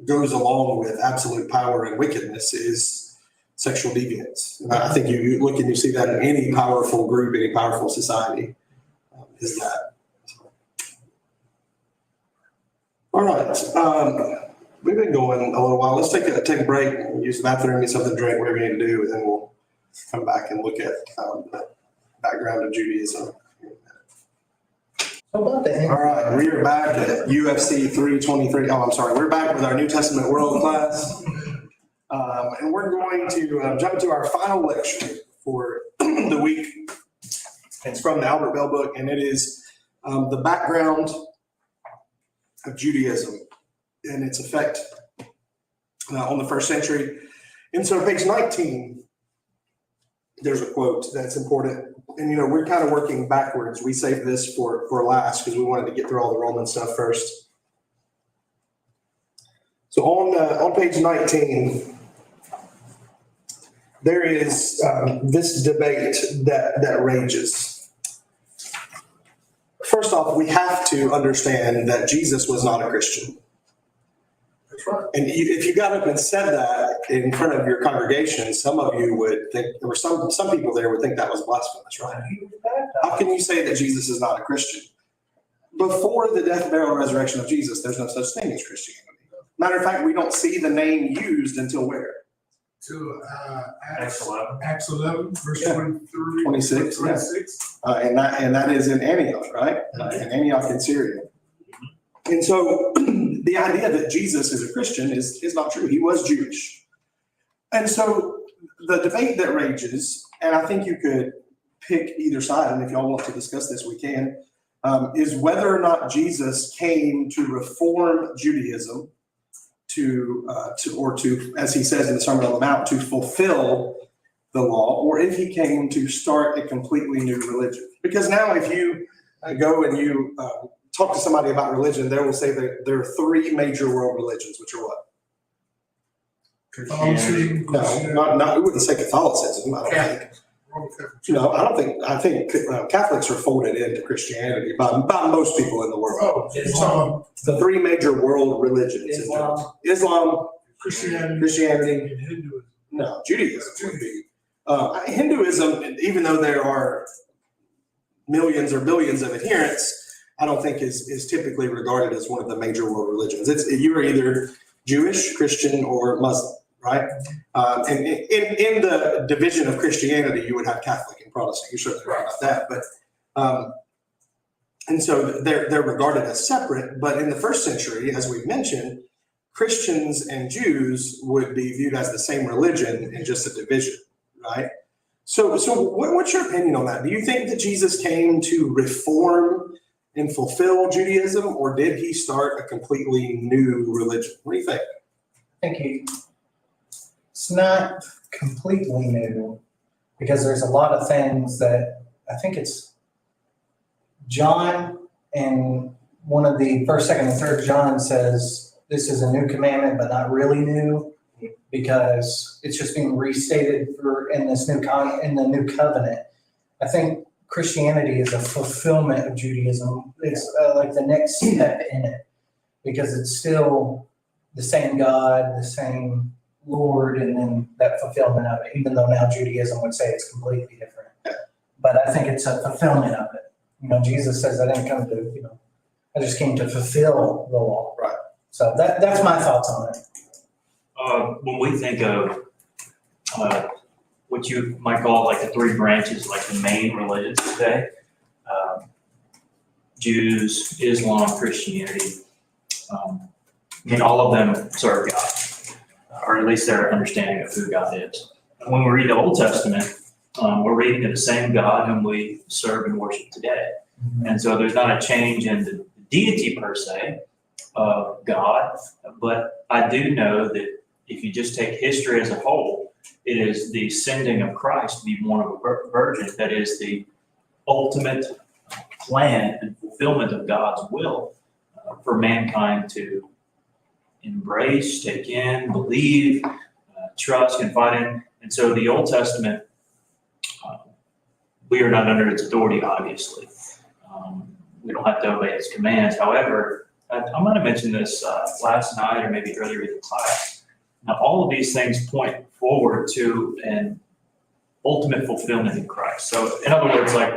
goes along with absolute power and wickedness is sexual deviance. And I think you look and you see that in any powerful group, any powerful society, is that. All right. We've been going a little while. Let's take a break, use the bathroom, get something to drink, whatever you need to do, and then we'll come back and look at the background of Judaism. How about that? All right, we are back at UFC 323. Oh, I'm sorry. We're back with our New Testament world class. And we're going to jump into our final lecture for the week. It's from the Albert Bell book, and it is the background of Judaism and its effect on the first century. And so page 19, there's a quote that's important. And, we're kind of working backwards. We saved this for last because we wanted to get through all the Roman stuff first. So on page 19, there is this debate that rages. First off, we have to understand that Jesus was not a Christian. That's right. And if you got up and said that in front of your congregation, some of you would think, there were some people there would think that was blasphemous, right? How can you say that Jesus is not a Christian? Before the death, burial, and resurrection of Jesus, there's no such thing as Christianity. Matter of fact, we don't see the name used until where? To Acts 11. Acts 11, verse Yeah. 23. 26, yeah. 26. And that is in Antioch, right? In Antioch in Syria. And so the idea that Jesus is a Christian is not true. He was Jewish. And so the debate that rages, and I think you could pick either side, and if y'all want to discuss this, we can, is whether or not Jesus came to reform Judaism to, as he says in the Sermon on the Mount, to fulfill the law, or if he came to start a completely new religion. Because now if you go and you talk to somebody about religion, they will say that there are three major world religions, which are what? Catholicism. No, it wouldn't say Catholicism, I don't think. I think Catholics are folded into Christianity by most people in the world. Oh, Islam, The three major world religions. Islam, Christianity, and Hinduism. no, Judaism would be. Hinduism, even though there are millions or billions of adherents, I don't think is typically regarded as one of the major world religions. You're either Jewish, Christian, or Muslim, right? And in the division of Christianity, you would have Catholic and Protestant. You're certainly right about that. But and so they're regarded as separate. But in the first century, as we've mentioned, Christians and Jews would be viewed as the same religion in just a division, right? So what's your opinion on that? Do you think that Jesus came to reform and fulfill Judaism, or did he start a completely new religion? What do you think? I think it's not completely new, because there's a lot of things that I think it's John, and one of the first, second, and third John says this is a new commandment, but not really new, because it's just being restated in the new covenant. I think Christianity is a fulfillment of Judaism. It's like the next step in it, because it's still the same God, the same Lord, and then that fulfillment of it, even though now Judaism would say it's completely different. But I think it's a fulfillment of it. Jesus says, I didn't come to, I just came to fulfill the law. Right. So that's my thoughts on it. When we think of what you might call like the three branches, like the main religions today, Jews, Islam, Christianity, all of them serve God, or at least their understanding of who God is. When we read the Old Testament, we're reading of the same God whom we serve and worship today. And so there's not a change in the deity per se of God, but I do know that if you just take history as a whole, it is the sending of Christ to be born of a virgin that is the ultimate plan and fulfillment of God's will for mankind to embrace, take in, believe, trust, confide in. And so the Old Testament, we are not under its authority, obviously. We don't have to obey its commands. However, I might have mentioned this last night or maybe earlier in the class. Now, all of these things point forward to an ultimate fulfillment in Christ. So, in other words, like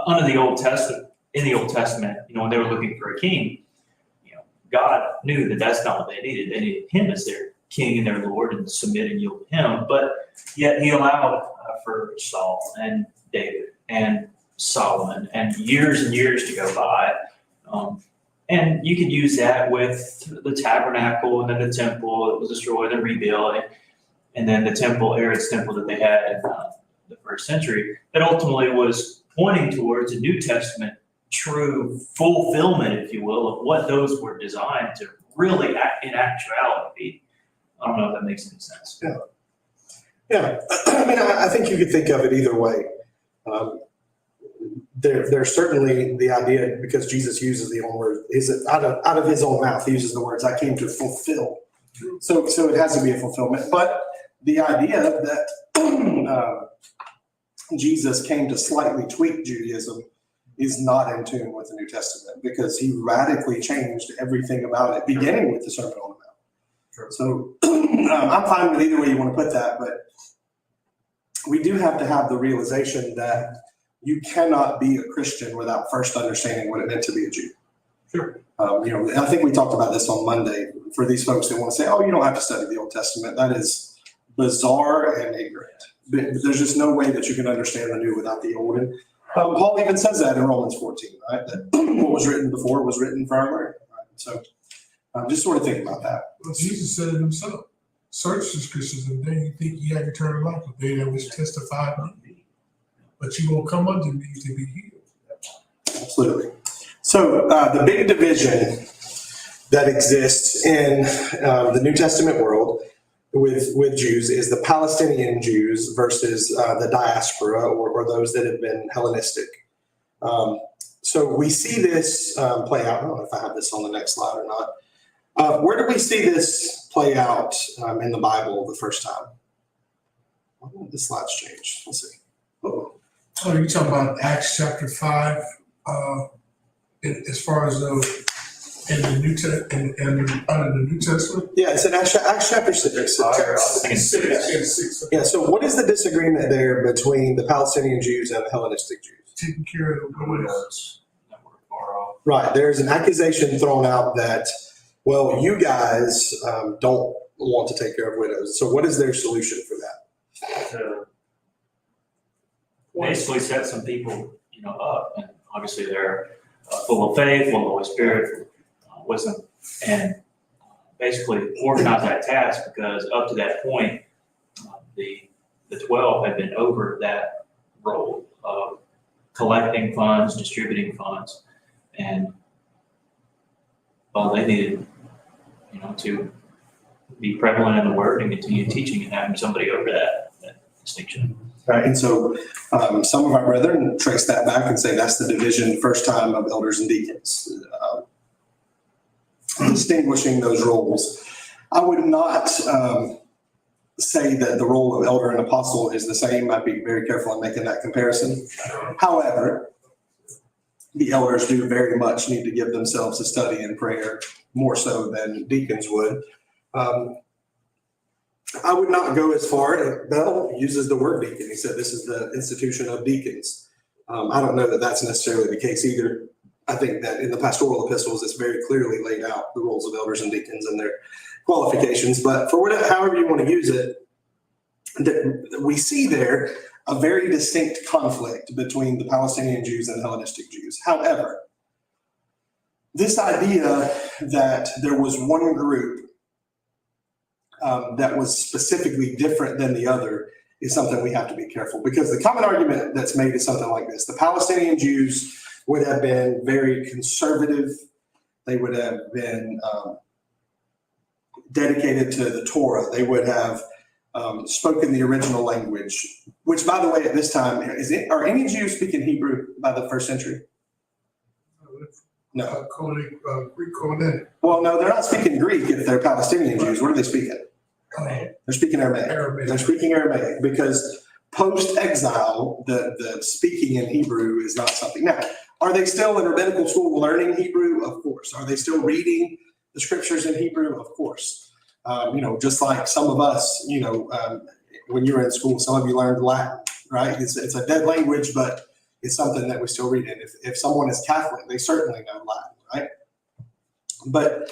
under the Old Testament, in the Old Testament, when they were looking for a king, God knew that that's not what they needed. They needed Him as their king and their Lord and submit and yield to Him. But yet He allowed for Saul and David and Solomon and years to go by. And you could use that with the tabernacle and then the temple that was destroyed and rebuilt, and then the temple, Herod's temple that they had in the first century, that ultimately was pointing towards a New Testament true fulfillment, if you will, of what those were designed to really, in actuality, be. I don't know if that makes any sense. Yeah. I think you could think of it either way. There's certainly the idea, because Jesus uses the own word, out of his own mouth, he uses the words, I came to fulfill. So it has to be a fulfillment. But the idea that Jesus came to slightly tweak Judaism is not in tune with the New Testament because he radically changed everything about it, beginning with the Sermon on the Mount. Sure. So I'm fine with either way you want to put that, but we do have to have the realization that you cannot be a Christian without first understanding what it meant to be a Jew. Sure. I think we talked about this on Monday for these folks that want to say, oh, you don't have to study the Old Testament. That is bizarre and ignorant. There's just no way that you can understand the new without the old. And Paul even says that in Romans 14, right? That what was written before was written for our learning. Right? So just sort of think about that. Well, Jesus said it himself. Search the scriptures and then you think you have eternal life. They that was testified unto me. But you will come unto me to be healed. Absolutely. So the big division that exists in the New Testament world with Jews is the Palestinian Jews versus the diaspora or those that have been Hellenistic. So we see this play out. I don't know if I have this on the next slide or not. Where do we see this play out in the Bible the first time? Why did the slides change? Let's see. Oh, you talking about Acts chapter 5, as far as in the New under the New Testament? yeah, it's in Acts chapter 6. Six. Yeah, so what is the disagreement there between the Palestinian Jews and the Hellenistic Jews? Taking care of the widows. Widows that were far off. Right, there's an accusation thrown out that, well, you guys don't want to take care of widows. So what is their solution for that? To basically set some people, up, and obviously they're full of faith, full of the Holy Spirit, wisdom, and basically organize that task because up to that point, the 12 had been over that role of collecting funds, distributing funds, and well, they needed, to be prevalent in the word and continue teaching and having somebody over that distinction. Right, and so some of our brethren trace that back and say that's the division first time of elders and deacons, distinguishing those roles. I would not say that the role of elder and apostle is the same. I'd be very careful in making that comparison. However, the elders do very much need to give themselves to study and prayer more so than deacons would. I would not go as far. Bell uses the word deacon. He said this is the institution of deacons. I don't know that that's necessarily the case either. I think that in the pastoral epistles, it's very clearly laid out the roles of elders and deacons and their qualifications. But for whatever, however you want to use it, we see there a very distinct conflict between the Palestinian Jews and the Hellenistic Jews. However, this idea that there was one group that was specifically different than the other is something we have to be careful, because the common argument that's made is something like this. The Palestinian Jews would have been very conservative. They would have been dedicated to the Torah. They would have spoken the original language, which, by the way, at this time, are any Jews speaking Hebrew by the first century? No. Greek Koine. Well, no, they're not speaking Greek if they're Palestinian Jews. What are they speaking? Aramaic. They're speaking Aramaic. They're speaking Aramaic because post-exile, the speaking in Hebrew is not something. Now, are they still in rabbinical school learning Hebrew? Of course. Are they still reading the scriptures in Hebrew? Of course. Just like some of us, when you were in school, some of you learned Latin, right? It's a dead language, but it's something that we still read in. If someone is Catholic, they certainly know Latin, right? But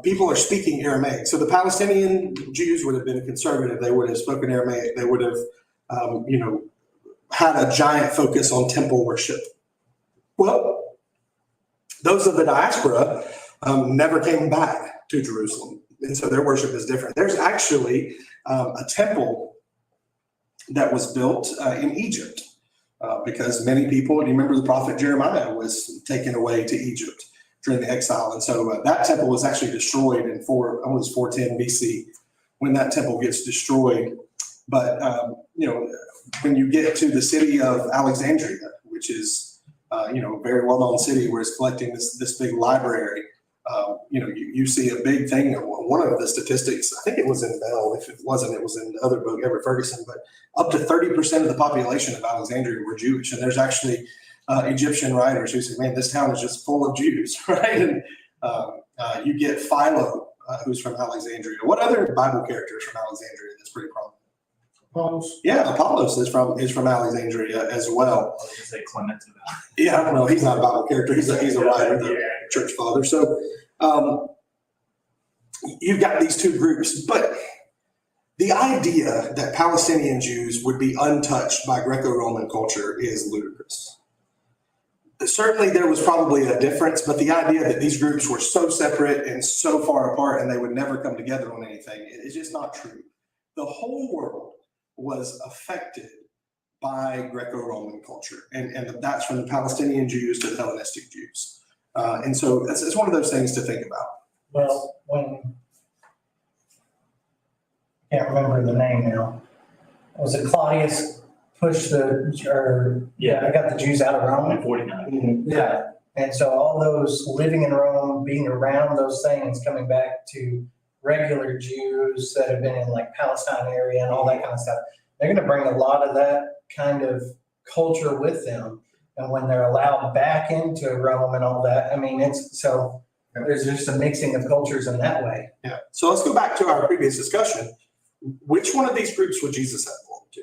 people are speaking Aramaic. So the Palestinian Jews would have been conservative. They would have spoken Aramaic. They would have, had a giant focus on temple worship. Well, those of the diaspora never came back to Jerusalem. And so their worship is different. There's actually a temple that was built in Egypt because many people, and you remember the prophet Jeremiah was taken away to Egypt during the exile. And so that temple was actually destroyed in 410 BC when that temple gets destroyed. But, when you get to the city of Alexandria, which is, a very well-known city where it's collecting this big library, you see a big thing. One of the statistics, I think it was in Bell. If it wasn't, it was in the other book, Everett Ferguson, but up to 30% of the population of Alexandria were Jewish. And there's actually Egyptian writers who say, man, this town is just full of Jews, right? And you get Philo, who's from Alexandria. What other Bible characters from Alexandria that's pretty prominent? Apollos? Yeah, Apollos is from Alexandria as well. I was gonna say Clement. Yeah, I don't know. He's not a Bible character. He's a writer, the church father. So you've got these two groups, but the idea that Palestinian Jews would be untouched by Greco-Roman culture is ludicrous. Certainly there was probably a difference, but the idea that these groups were so separate and so far apart and they would never come together on anything is just not true. The whole world was affected by Greco-Roman culture, and that's from the Palestinian Jews to the Hellenistic Jews. And so it's one of those things to think about. Well, when, I can't remember the name now, was it Claudius pushed I got the Jews out of Rome? 49. Yeah, and so all those living in Rome, being around those things, coming back to regular Jews that have been in like Palestine area and all that kind of stuff, they're going to bring a lot of that kind of culture with them. And when they're allowed back into Rome and all that, I mean, there's just a mixing of cultures in that way. Yeah. So let's go back to our previous discussion. Which one of these groups would Jesus have belonged to?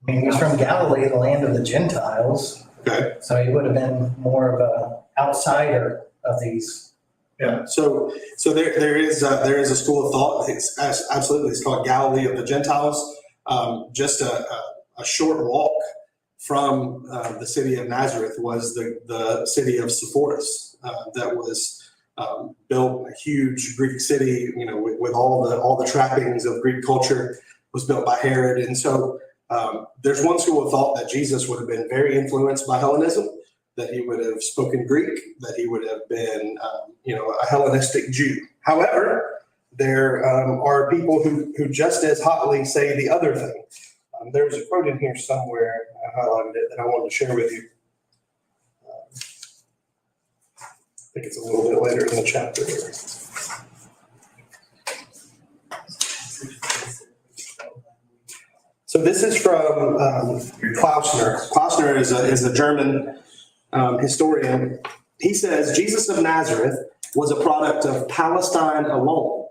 I mean, he's from Galilee, the land of the Gentiles. Okay. So he would have been more of a outsider of these. Yeah. So there is a school of thought. It's called Galilee of the Gentiles. Just a short walk from the city of Nazareth was the city of Sepphoris that was built, a huge Greek city, with all the trappings of Greek culture, was built by Herod. And so there's one school of thought that Jesus would have been very influenced by Hellenism, that he would have spoken Greek, that he would have been, a Hellenistic Jew. However, there are people who just as hotly say the other thing. There was a quote in here somewhere, I highlighted it, that I wanted to share with you. I think it's a little bit later in the chapter here. So this is from Klausner. Klausner is a German historian. He says, Jesus of Nazareth was a product of Palestine alone,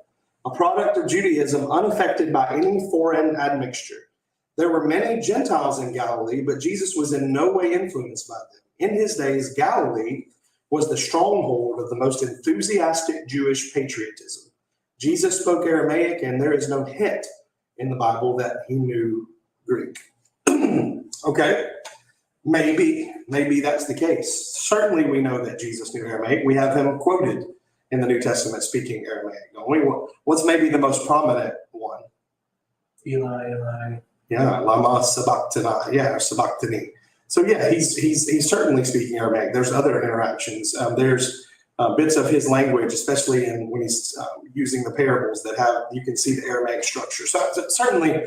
a product of Judaism unaffected by any foreign admixture. There were many Gentiles in Galilee, but Jesus was in no way influenced by them. In his days, Galilee was the stronghold of the most enthusiastic Jewish patriotism. Jesus spoke Aramaic, and there is no hint in the Bible that he knew Greek. Okay, maybe that's the case. Certainly we know that Jesus knew Aramaic. We have him quoted in the New Testament speaking Aramaic, don't we? What's maybe the most prominent one? Eli. Yeah, lama sabachthani. Yeah, or sabachthani. So yeah, he's certainly speaking Aramaic. There's other interactions. There's bits of his language, especially when he's using the parables you can see the Aramaic structure. So certainly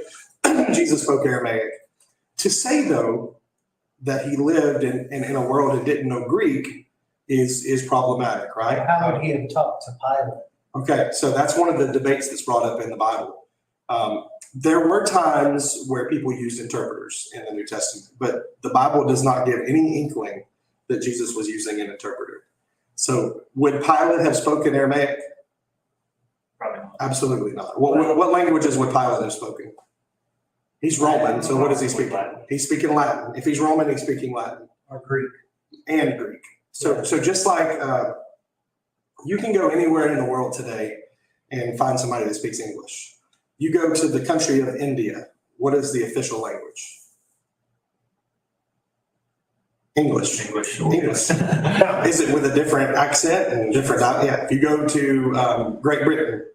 Jesus spoke Aramaic. To say though that he lived in a world and didn't know Greek is problematic, right? How would he have talked to Pilate? Okay, so that's one of the debates that's brought up in the Bible. There were times where people used interpreters in the New Testament, but the Bible does not give any inkling that Jesus was using an interpreter. So would Pilate have spoken Aramaic? Probably not. Absolutely not. What languages would Pilate have spoken? He's Roman, so what is he speaking? Latin. He's speaking Latin. If he's Roman, he's speaking Latin. Or Greek. And Greek. So just like you can go anywhere in the world today and find somebody that speaks English. You go to the country of India, what is the official language? English. English. Now, is it with a different accent and different? Yeah. If you go to Great Britain,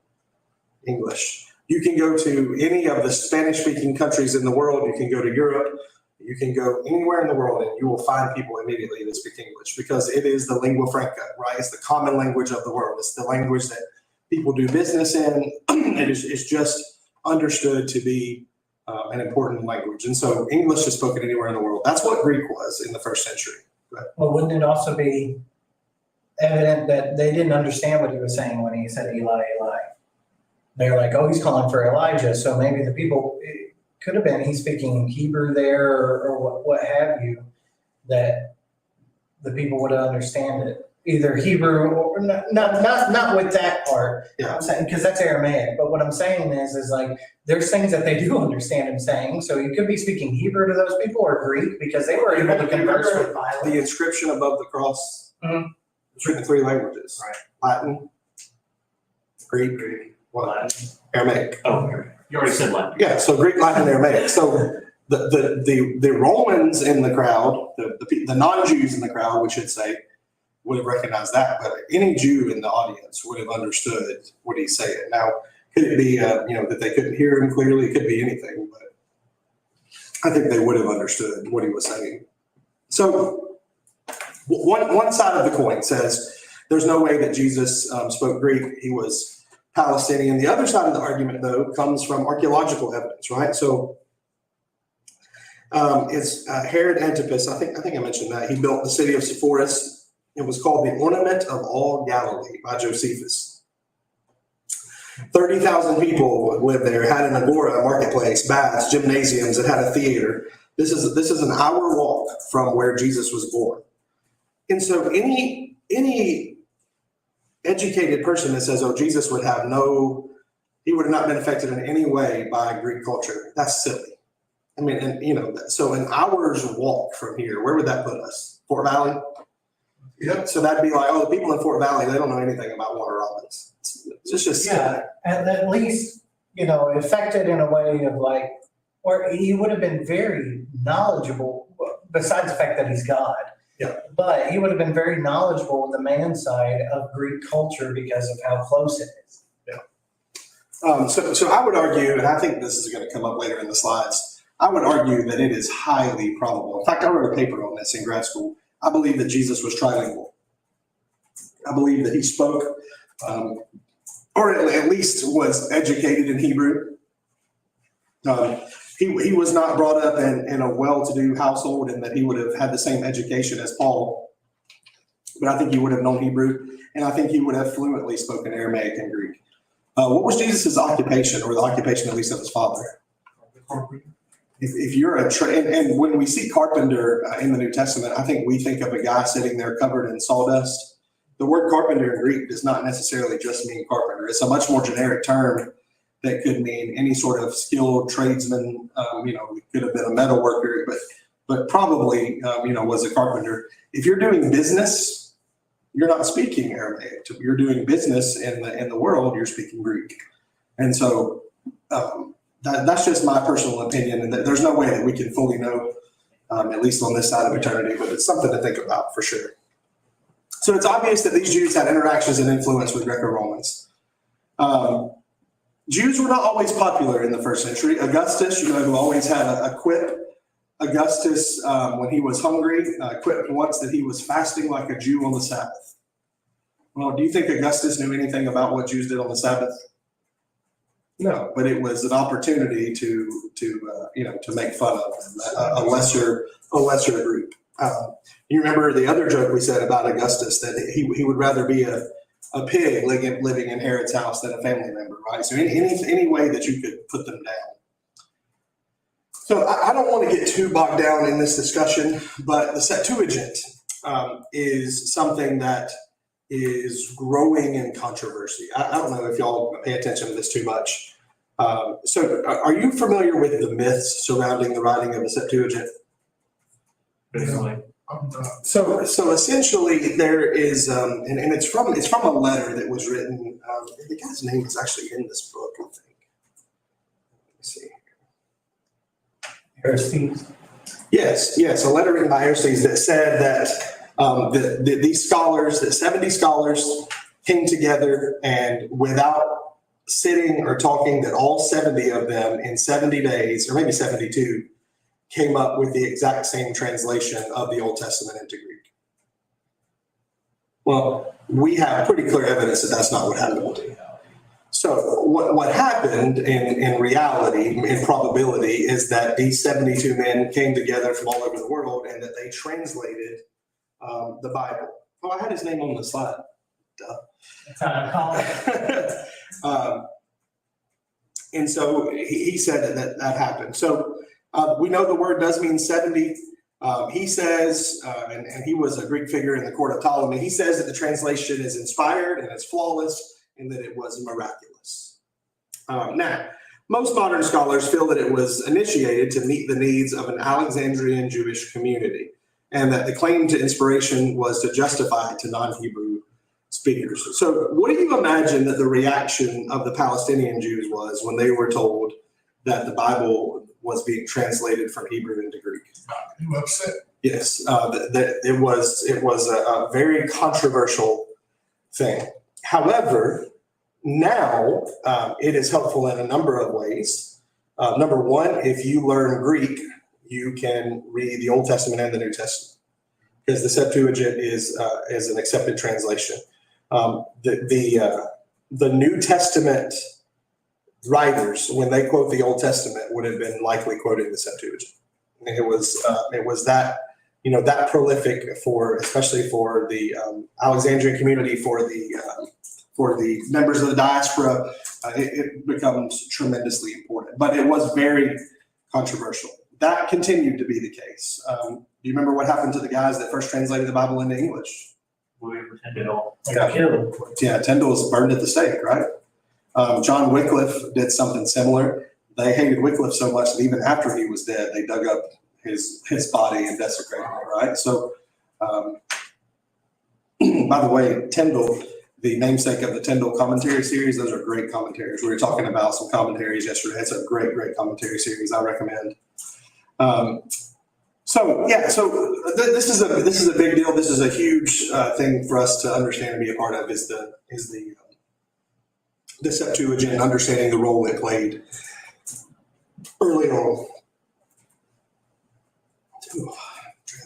English. You can go to any of the Spanish-speaking countries in the world. You can go to Europe. You can go anywhere in the world, and you will find people immediately that speak English because it is the lingua franca, right? It's the common language of the world. It's the language that people do business in. It's just understood to be an important language. And so English is spoken anywhere in the world. That's what Greek was in the first century. Right? Well, wouldn't it also be evident that they didn't understand what he was saying when he said Eli, Eli? They're like, oh, he's calling for Elijah. So maybe the people, it could have been he's speaking Hebrew there or what have you. that the people would understand it, either Hebrew or not with that part. Yeah. I'm saying, because that's Aramaic. But what I'm saying is like there's things that they do understand him saying. So you could be speaking Hebrew to those people or Greek because they were able to converse with violence. The inscription above the cross, Mhm. it's written in 3 languages. Right. Latin, Greek, what? Latin. Aramaic. Oh, you already said Latin. Yeah, so Greek, Latin, and Aramaic. So the Romans in the crowd, the non-Jews in the crowd, we should say, would have recognized that, but any Jew in the audience would have understood what he's saying. Now, could it be, that they couldn't hear him clearly? It could be anything, but I think they would have understood what he was saying. So one side of the coin says there's no way that Jesus spoke Greek. He was Palestinian. The other side of the argument, though, comes from archaeological evidence, right? So it's Herod Antipas. I think I mentioned that. He built the city of Sepphoris. It was called the Ornament of All Galilee by Josephus. 30,000 people lived there, had an agora, a marketplace, baths, gymnasiums. It had a theater. This is an hour walk from where Jesus was born. And so any educated person that says, oh, Jesus would have he would have not been affected in any way by Greek culture, that's silly. I mean, so an hour's walk from here, where would that put us? Fort Valley? Yep. So that'd be like, oh, the people in Fort Valley, they don't know anything about Warner Robins. It's just Yeah, and at least, affected in a way of like, or he would have been very knowledgeable, besides the fact that he's God. Yeah. But he would have been very knowledgeable on the man side of Greek culture because of how close it is. So I would argue, and I think this is going to come up later in the slides, I would argue that it is highly probable. In fact, I wrote a paper on this in grad school. I believe that Jesus was trilingual. I believe that he spoke, or at least was educated in Hebrew. He was not brought up in a well-to-do household and that he would have had the same education as Paul. But I think he would have known Hebrew, and I think he would have fluently spoken Aramaic and Greek. What was Jesus' occupation, or the occupation at least of his father? If you're and when we see carpenter in the New Testament, I think we think of a guy sitting there covered in sawdust. The word carpenter in Greek does not necessarily just mean carpenter. It's a much more generic term that could mean any sort of skilled tradesman. It could have been a metal worker, but probably, was a carpenter. If you're doing business, you're not speaking Aramaic. If you're doing business in the world, you're speaking Greek. And so, that's just my personal opinion, and there's no way that we can fully know, at least on this side of eternity, but it's something to think about for sure. So it's obvious that these Jews had interactions and influence with Greco-Romans. Jews were not always popular in the first century. Augustus, who always had a quip. Augustus, when he was hungry, quipped once that he was fasting like a Jew on the Sabbath. Well, do you think Augustus knew anything about what Jews did on the Sabbath? No, but it was an opportunity to make fun of them, a lesser group. You remember the other joke we said about Augustus, that he would rather be a pig living in Herod's house than a family member, right? So any way that you could put them down. So I don't want to get too bogged down in this discussion, but the Septuagint is something that is growing in controversy. I don't know if y'all pay attention to this too much. So are you familiar with the myths surrounding the writing of the Septuagint? Basically. So essentially there is, and it's from a letter that was written, the guy's name is actually in this book, I think. Let's see. Aristides. Yes, a letter written by Aristides that said that these scholars, that 70 scholars came together, and without sitting or talking, that all 70 of them in 70 days, or maybe 72, came up with the exact same translation of the Old Testament into Greek. Well, we have pretty clear evidence that that's not what happened. So what happened in reality, in probability, is that these 72 men came together from all over the world and that they translated the Bible. Oh, I had his name on the slide. Duh. That's how I call it. And so he said that happened. So we know the word does mean 70. He says, and he was a Greek figure in the court of Ptolemy, he says that the translation is inspired and it's flawless and that it was miraculous. Now, most modern scholars feel that it was initiated to meet the needs of an Alexandrian Jewish community, and that the claim to inspiration was to justify it to non-Hebrew speakers. So what do you imagine that the reaction of the Palestinian Jews was when they were told that the Bible was being translated from Hebrew into Greek? You were upset. Yes, that it was a very controversial thing. However, now it is helpful in a number of ways. Number one, if you learn Greek, you can read the Old Testament and the New Testament, because the Septuagint is an accepted translation. The New Testament writers, when they quote the Old Testament, would have been likely quoting the Septuagint. And it was that, that prolific especially for the Alexandrian community, for the members of the diaspora. It becomes tremendously important, but it was very controversial. That continued to be the case. Do you remember what happened to the guys that first translated the Bible into English? William Tyndale. Killed. Yeah, Tyndale was burned at the stake, right? John Wycliffe did something similar. They hated Wycliffe so much that even after he was dead, they dug up his body and desecrated it, right? So, by the way, Tyndale, the namesake of the Tyndale commentary series, those are great commentaries. We were talking about some commentaries yesterday. It's a great, great commentary series. I recommend. This is a big deal. This is a huge thing for us to understand and be a part of. Is the Septuagint, understanding the role it played early on.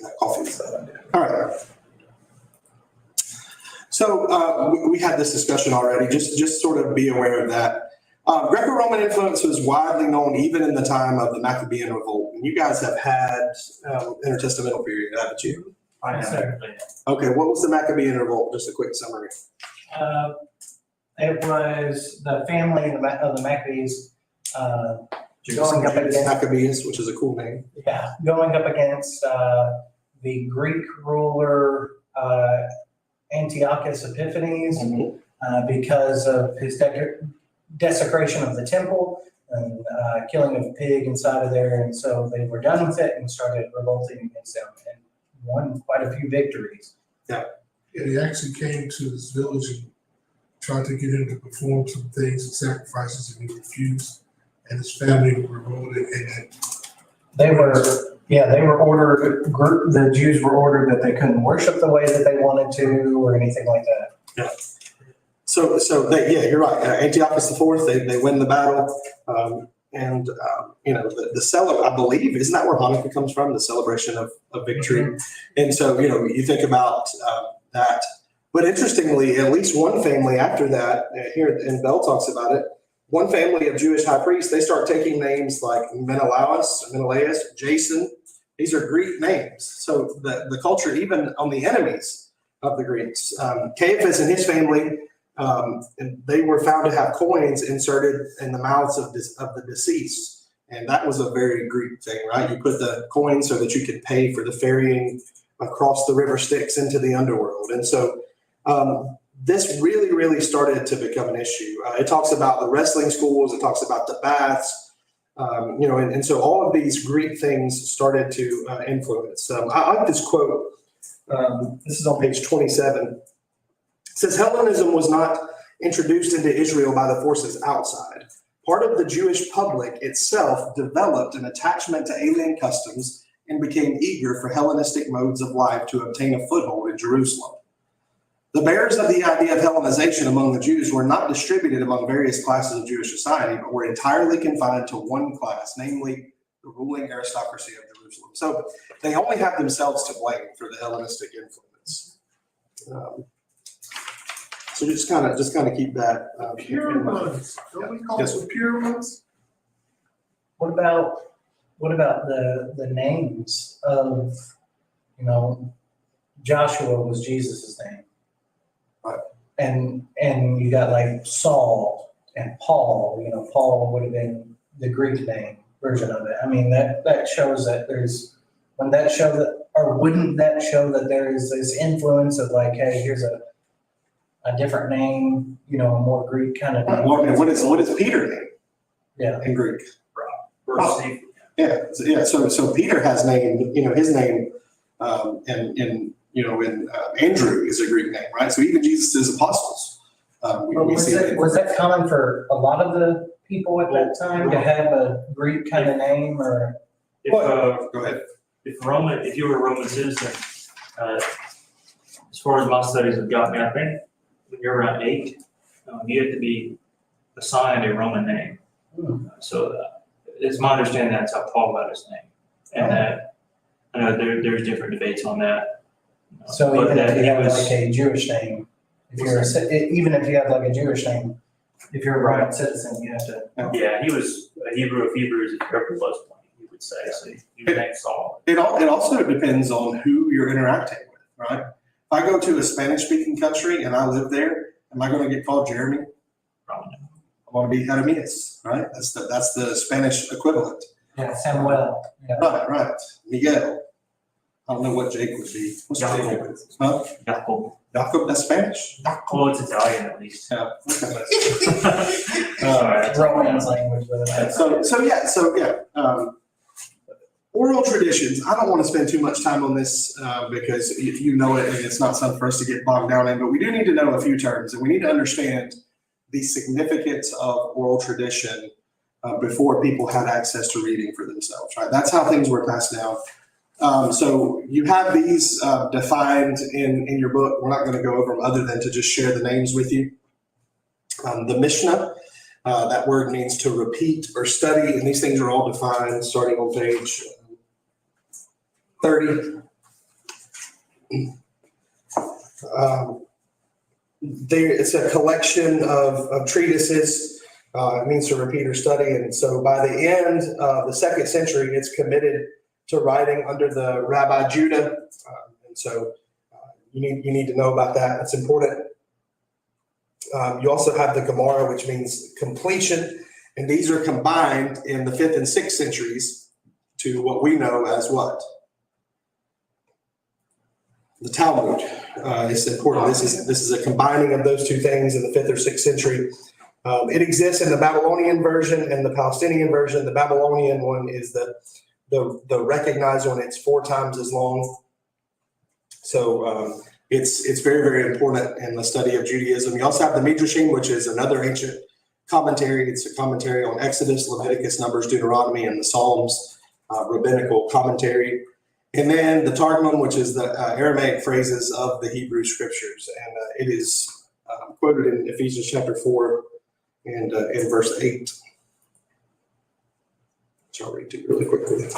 That coffee is that idea. All right. So we had this discussion already. Just sort of be aware of that. Greco-Roman influence was widely known even in the time of the Maccabean revolt. And you guys have had intertestamental period, haven't you? I have everything. Okay, what was the Maccabean revolt? Just a quick summary. It was the family of the Maccabees Judas Maccabees, which is a cool name. Yeah, going up against the Greek ruler Antiochus Epiphanes because of his desecration of the temple and killing of a pig inside of there. And so they were done with it and started revolting against them and won quite a few victories. Yeah, he actually came to this village and tried to get him to perform some things and sacrifices, and he refused. And his family revolted, and they were ordered, the Jews were ordered that they couldn't worship the way that they wanted to or anything like that. Yeah. So you're right. Antiochus IV, they win the battle. I believe, isn't that where Hanukkah comes from? The celebration of victory. Mm-hmm. And so, you think about that. But interestingly, at least one family after that, here, and Bell talks about it, one family of Jewish high priests, they start taking names like Menelaus, Jason. These are Greek names. So the culture, even on the enemies of the Greeks, Caiaphas and his family, and they were found to have coins inserted in the mouths of the deceased. And that was a very Greek thing, right? You put the coin so that you could pay for the ferrying across the river Styx into the underworld. And so this really, really started to become an issue. It talks about the wrestling schools. It talks about the baths, and so all of these Greek things started to influence. I like this quote. This is on page 27. It says, Hellenism was not introduced into Israel by the forces outside. Part of the Jewish public itself developed an attachment to alien customs and became eager for Hellenistic modes of life to obtain a foothold in Jerusalem. The bearers of the idea of Hellenization among the Jews were not distributed among various classes of Jewish society, but were entirely confined to one class, namely the ruling aristocracy of Jerusalem. So they only have themselves to blame for the Hellenistic influence. So just kind of keep that. pure ones. Don't we call them pure ones? What about the names of, Joshua was Jesus' name. Right. And you got like Saul and Paul, Paul would have been the Greek name version of it. I mean, that shows that there's Wouldn't that show that, or wouldn't that show that there is this influence of like, hey, here's a different name, a more Greek kind of name? Well, what is Peter name? Yeah. In Greek? Verse Steve. Yeah. So Peter has name, his name, in Andrew is a Greek name, right? So even Jesus' apostles. Was that common for a lot of the people at that time to have a Greek kind of name or? Go ahead. If you were a Roman citizen, as far as my studies have got me, I think when you're around 8, you have to be assigned a Roman name. So it's my understanding that's how Paul got his name. And that, I know there's different debates on that. So But even that if you he have was- like a Jewish name, even if you have like a Jewish name, if you're a Roman citizen, you have to. Yeah, he was a Hebrew of Hebrews, if there ever was one, you would say. So he was named Saul. It also depends on who you're interacting with, right? If I go to a Spanish-speaking country and I live there, am I going to get called Jeremy? Probably. I want to be Jeremias, right? That's the Spanish equivalent. Yeah, Samuel. Yeah. Right. Miguel. I don't know what Jake would be. What's Jacob. Jacob? Huh? Jacob. Jacob, that's Spanish? Well, it's Italian at least. Yeah. Okay. Sorry. Romance language. Oral traditions. I don't want to spend too much time on this because you know it, and it's not something for us to get bogged down in, but we do need to know a few terms, and we need to understand the significance of oral tradition before people had access to reading for themselves, right? That's how things were passed down. So you have these defined in your book. We're not going to go over them other than to just share the names with you. The Mishnah, that word means to repeat or study, and these things are all defined starting on page 30. It's a collection of treatises. It means to repeat or study, and so by the end of the 2nd century, it's committed to writing under the Rabbi Judah, and so you need to know about that. It's important. You also have the Gemara, which means completion, and these are combined in the 5th and 6th centuries to what we know as what? The Talmud. It's important. This is a combining of those two things in the 5th or 6th century. It exists in the Babylonian version and the Palestinian version. The Babylonian one is the recognized one. It's 4 times as long. So it's very, very important in the study of Judaism. You also have the Midrashim, which is another ancient commentary. It's a commentary on Exodus, Leviticus, Numbers, Deuteronomy, and the Psalms, rabbinical commentary. And then the Targum, which is the Aramaic phrases of the Hebrew scriptures. And it is quoted in Ephesians chapter 4 and in verse 8. Which I'll read to you really quickly.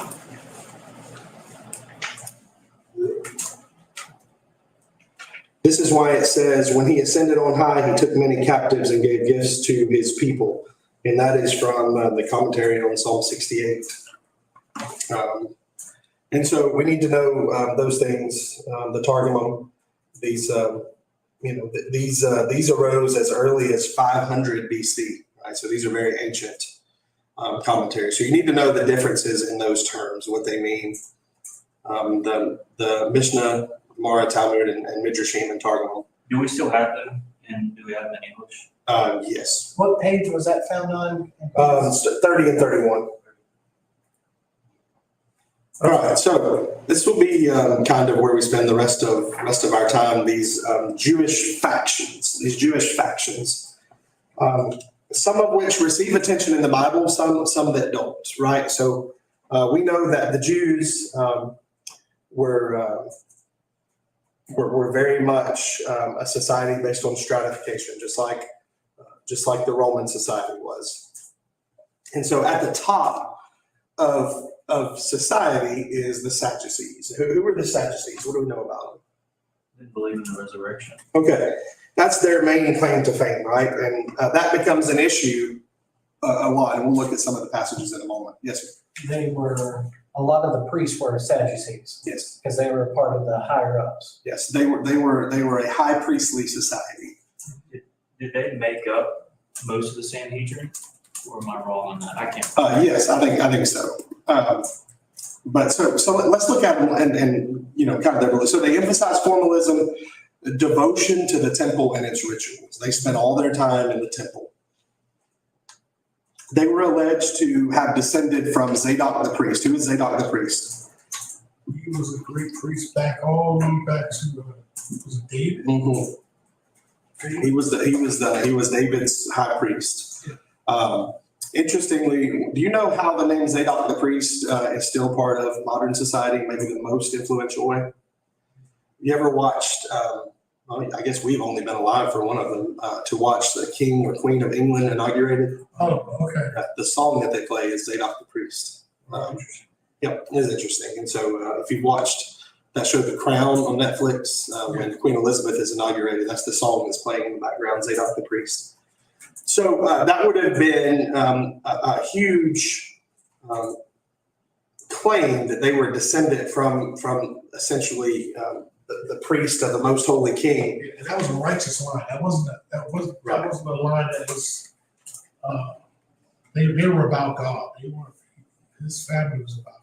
This is why it says, when he ascended on high, he took many captives and gave gifts to his people. And that is from the commentary on Psalm 68. And so we need to know those things. The Targum, these arose as early as 500 BC, right? So these are very ancient commentaries. So you need to know the differences in those terms, what they mean. The Mishnah, Gemara, Talmud, and Midrashim and Targum. Do we still have them? And do we have them in English? Yes. What page was that found on? 30 and 31. All right, so this will be kind of where we spend the rest of our time. These Jewish factions, some of which receive attention in the Bible, some that don't. Right, so we know that the Jews were very much a society based on stratification, just like the Roman society was. And so at the top of society is the Sadducees. Who are the Sadducees? What do we know about them? Didn't believe in the resurrection. Okay, that's their main claim to fame, right? And that becomes an issue a lot. And we'll look at some of the passages in a moment. Yes, sir. A lot of the priests were Sadducees. Yes. Because they were part of the higher ups. Yes, they were a high priestly society. Did they make up most of the Sanhedrin? Or am I wrong on that? I can't. Yes, I think so. But so let's look at them and kind of their belief. So they emphasize formalism, devotion to the temple and its rituals. They spent all their time in the temple. They were alleged to have descended from Zadok the priest. Who is Zadok the priest? He was a great priest all the way back to was it David? Mm-hmm. He was David's high priest. Interestingly, do you know how the name Zadok the priest is still part of modern society, maybe the most influential way? You ever watched, I guess we've only been alive for one of them, to watch the King or Queen of England inaugurated? Oh, okay. The song that they play is Zadok the priest. Yep, it is interesting. And so if you've watched that show The Crown on Netflix, when Queen Elizabeth is inaugurated, that's the song that's playing in the background, Zadok the priest. So that would have been a huge claim that they were descended from essentially the priest of the most holy king. And that was a righteous line. That wasn't a line that was they were about God. His family was about God.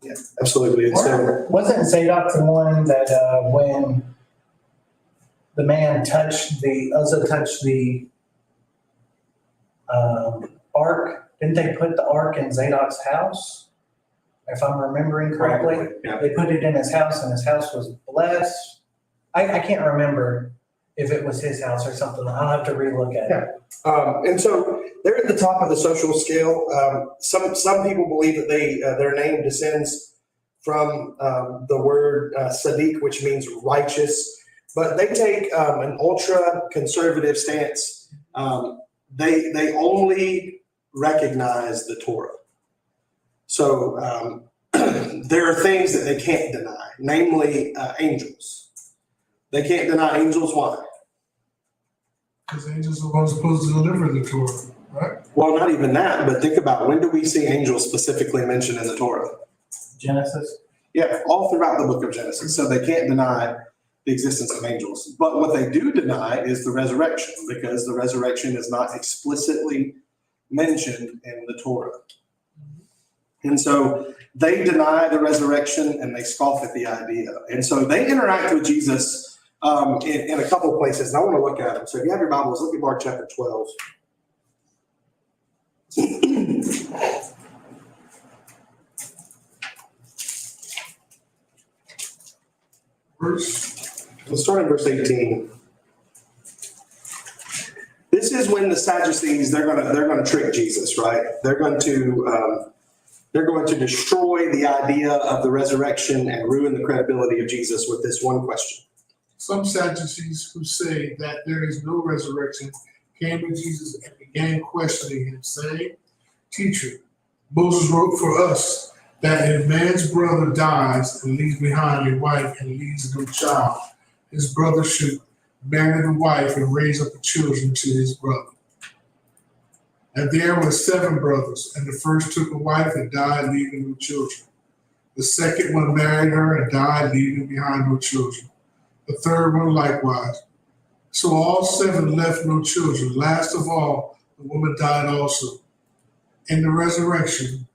Yeah, absolutely. And so, Wasn't Zadok the one that when the man touched the ark, didn't they put the ark in Zadok's house? If I'm remembering correctly, yeah. they put it in his house and his house was blessed. I can't remember if it was his house or something. I'll have to relook at it. And so they're at the top of the social scale. Some people believe that their name descends from the word Sadiq, which means righteous, but they take an ultra conservative stance. They only recognize the Torah. So there are things that they can't deny, namely angels. They can't deny angels. Why? Because angels are not supposed to deliver the Torah, right? Well, not even that, but think about, when do we see angels specifically mentioned in the Torah? Genesis. Yeah, all throughout the book of Genesis. So they can't deny the existence of angels. But what they do deny is the resurrection, because the resurrection is not explicitly mentioned in the Torah. And so they deny the resurrection and they scoff at the idea. And so they interact with Jesus in a couple of places. And I want to look at them. So if you have your Bibles, look at Mark chapter 12. Let's start in verse 18. This is when the Sadducees, they're gonna trick Jesus, right? They're going to destroy the idea of the resurrection and ruin the credibility of Jesus with this one question. Some Sadducees who say that there is no resurrection came to Jesus and began questioning him, saying, "Teacher, Moses wrote for us that if man's brother dies and leaves behind a wife and leaves no child, his brother should marry the wife and raise up the children to his brother. And there were 7 brothers, and the first took a wife and died, leaving no children. The second one married her and died, leaving behind no children. The third one likewise. So all 7 left no children. Last of all, the woman died also. In the resurrection,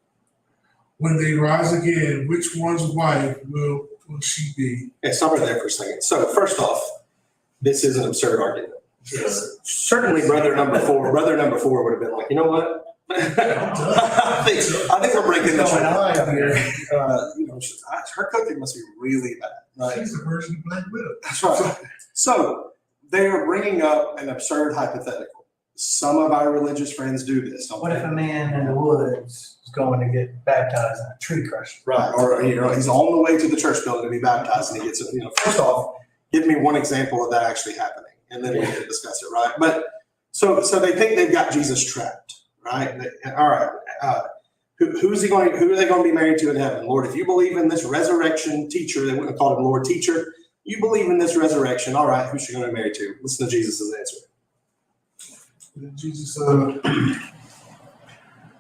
when they rise again, which one's wife will she be?" Okay, stop right there for a second. So first off, this is an absurd argument. Certainly brother number four would have been like, you know what? I think we're breaking the trend here. Her cooking must be really bad. Right? She's the version of Black Widow. That's right. So they are bringing up an absurd hypothetical. Some of our religious friends do this. What if a man in the woods is going to get baptized in a tree crusher? Right, or he's on the way to the church building to be baptized, and he gets first off, give me one example of that actually happening, and then we can discuss it, right? But so they think they've got Jesus trapped, right? All right, who are they going to be married to in heaven? Lord, if you believe in this resurrection teacher, they wouldn't have called him Lord teacher. You believe in this resurrection, all right? Who's she going to be married to? Listen to Jesus' answer.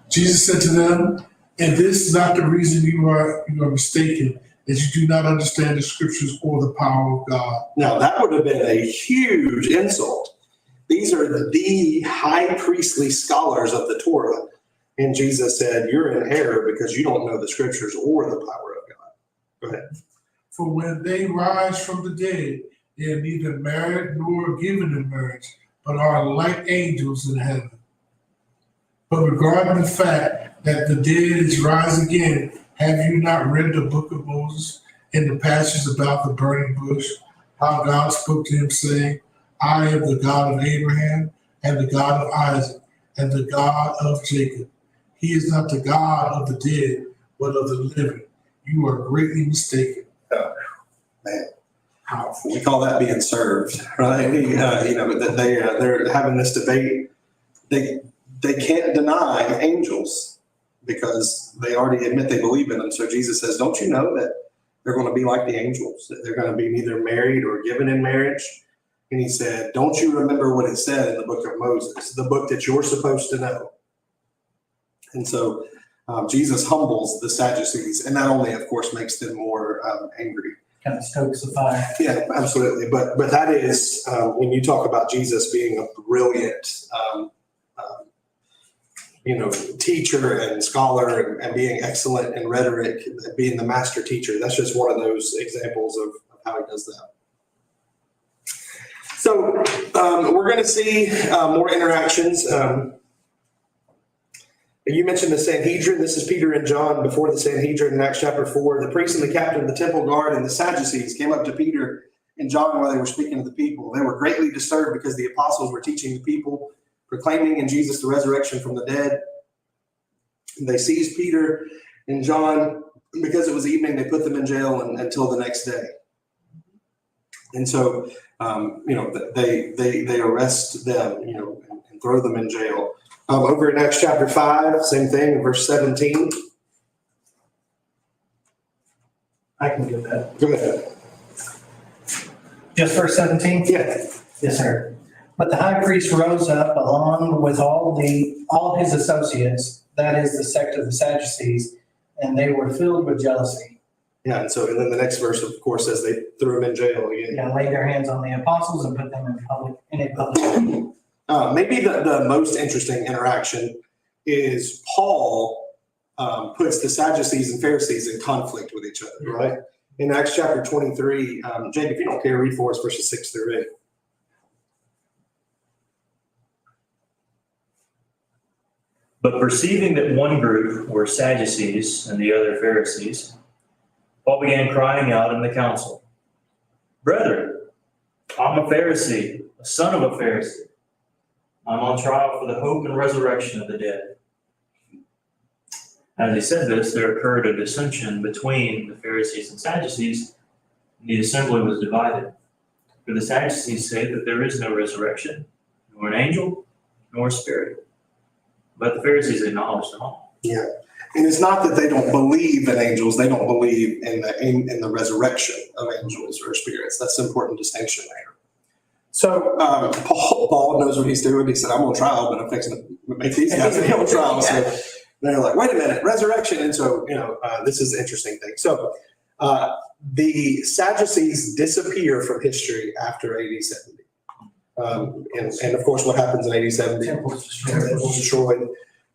Jesus said to them, "And this is not the reason you are mistaken, that you do not understand the scriptures or the power of God." Now, that would have been a huge insult. These are the high priestly scholars of the Torah. And Jesus said, you're in error because you don't know the scriptures or the power of God. Go ahead. For when they rise from the dead, they are neither married nor given in marriage, but are like angels in heaven. But regarding the fact that the dead is rise again, have you not read the book of Moses in the passage about the burning bush, how God spoke to him saying, I am the God of Abraham and the God of Isaac and the God of Jacob. He is not the God of the dead, but of the living. You are greatly mistaken. Oh, man. We call that being served, right? That they're having this debate. They can't deny angels because they already admit they believe in them. So Jesus says, don't you know that they're going to be like the angels, that they're going to be neither married or given in marriage? And he said, don't you remember what it said in the book of Moses, the book that you're supposed to know? And so Jesus humbles the Sadducees, and that only, of course, makes them more angry. Kind of stokes the fire. Yeah, absolutely. But that is, when you talk about Jesus being a brilliant, teacher and scholar and being excellent in rhetoric, being the master teacher, that's just one of those examples of how he does that. So we're going to see more interactions. You mentioned the Sanhedrin. This is Peter and John before the Sanhedrin in Acts chapter 4. The priest and the captain of the temple guard and the Sadducees came up to Peter and John while they were speaking to the people. They were greatly disturbed because the apostles were teaching the people, proclaiming in Jesus the resurrection from the dead. And they seized Peter and John. Because it was evening, they put them in jail until the next day. And so, they arrest them, and throw them in jail. Over in Acts chapter 5, same thing, verse 17. I can do that. Go ahead. Just verse 17? Yeah. Yes, sir. But the high priest rose up along with all his associates, that is the sect of the Sadducees, and they were filled with jealousy. Yeah, and then the next verse, of course, says they threw him in jail again. Yeah, laid their hands on the apostles and put them in a public meeting. Maybe the most interesting interaction is Paul puts the Sadducees and Pharisees in conflict with each other, right? In Acts chapter 23, Jake, if you don't care, read for us verses 6 through 8. But perceiving that one group were Sadducees and the other Pharisees, Paul began crying out in the council, Brethren, I'm a Pharisee, a son of a Pharisee. I'm on trial for the hope and resurrection of the dead. As he said this, there occurred a dissension between the Pharisees and Sadducees, and the assembly was divided. For the Sadducees say that there is no resurrection, nor an angel, nor a spirit. But the Pharisees acknowledge them all. Yeah. And it's not that they don't believe in angels, they don't believe in the resurrection of angels or spirits. That's an important distinction there. So Paul knows what he's doing. He said, I'm on trial, but I'm fixing to make these guys on trial. So they're like, wait a minute, resurrection. And so, this is the interesting thing. So the Sadducees disappear from history after AD 70. And of course, what happens in AD 70? Temples Destroyed.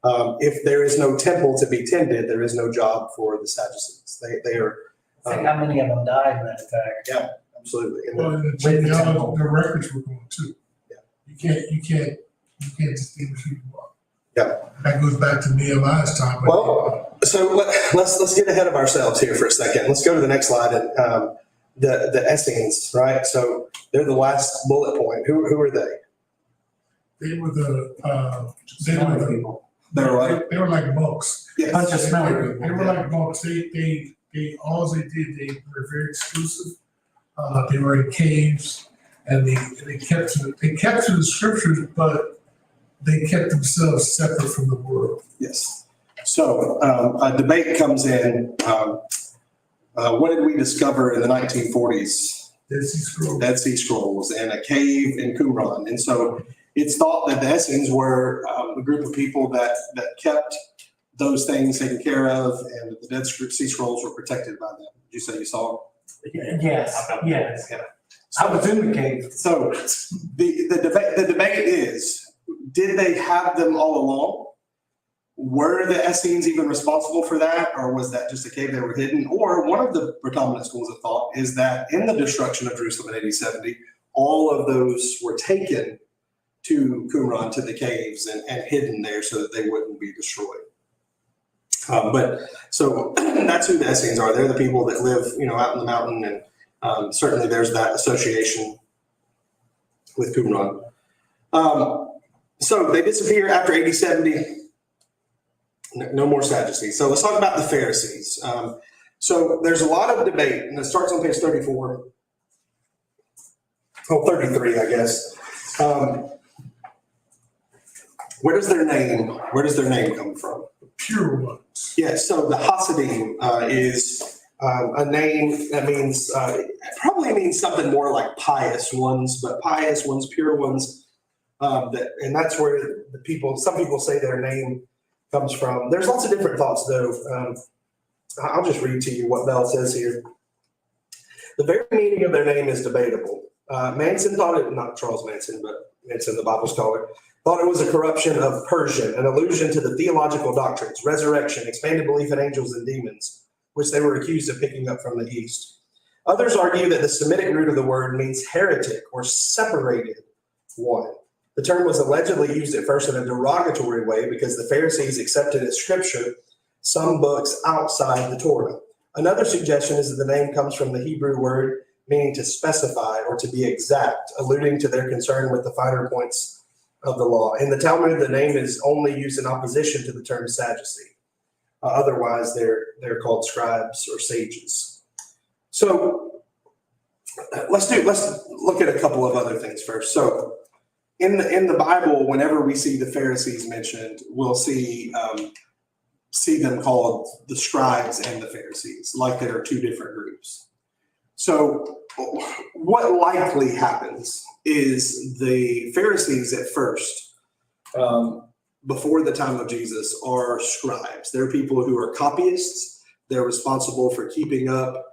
If there is no temple to be tended, there is no job for the Sadducees. They are. I think how many of them died, matter of fact. Yeah, absolutely. And Well, in the genealogy, the records were going too. Yeah. You can't distinguish who you are. Yeah. That goes back to Nehemiah's time. Well, so let's get ahead of ourselves here for a second. Let's go to the next slide. And the Essenes, right? So they're the last bullet point. Who are they? They were the People. They were what? they were like monks. Yes. Bunch of smelly people. They were like monks. They all they did, they were very exclusive. They were in caves, and they kept to the scriptures, but they kept themselves separate from the world. Yes. So a debate comes in. What did we discover in the 1940s? Dead Sea Scrolls in a cave in Qumran. And so it's thought that the Essenes were a group of people that kept those things taken care of, and the Dead Sea Scrolls were protected by them. Did you say you saw them? Yes. Yeah. I was in the cave. So the debate is, did they have them all along? were the Essenes even responsible for that, or was that just a cave they were hidden? Or one of the predominant schools of thought is that in the destruction of Jerusalem in AD 70, all of those were taken to Qumran, to the caves, and hidden there so that they wouldn't be destroyed. But so that's who the Essenes are. They're the people that live, out in the mountain, and certainly there's that association with Qumran. So they disappear after AD 70. No more Sadducees. So let's talk about the Pharisees. So there's a lot of debate, and it starts on page 34. 33, I guess. Where does their name come from? Pure ones. Yes, so the Hasidim is a name that means, probably means something more like pious ones, but pious ones, pure ones. And that's where some people say their name comes from. There's lots of different thoughts, though. I'll just read to you what Bell says here. The very meaning of their name is debatable. Manson thought it, not Charles Manson, but Manson, the Bible scholar, thought it was a corruption of Persian, an allusion to the theological doctrines, resurrection, expanded belief in angels and demons, which they were accused of picking up from the East. Others argue that the Semitic root of the word means heretic or separated one. The term was allegedly used at first in a derogatory way because the Pharisees accepted as scripture some books outside the Torah. Another suggestion is that the name comes from the Hebrew word meaning to specify or to be exact, alluding to their concern with the finer points of the law. In the Talmud, the name is only used in opposition to the term Sadducee. Otherwise, they're called scribes or sages. So let's look at a couple of other things first. So in the Bible, whenever we see the Pharisees mentioned, we'll see them called the scribes and the Pharisees, like there are two different groups. So what likely happens is the Pharisees at first, before the time of Jesus, are scribes. They're people who are copyists. They're responsible for keeping up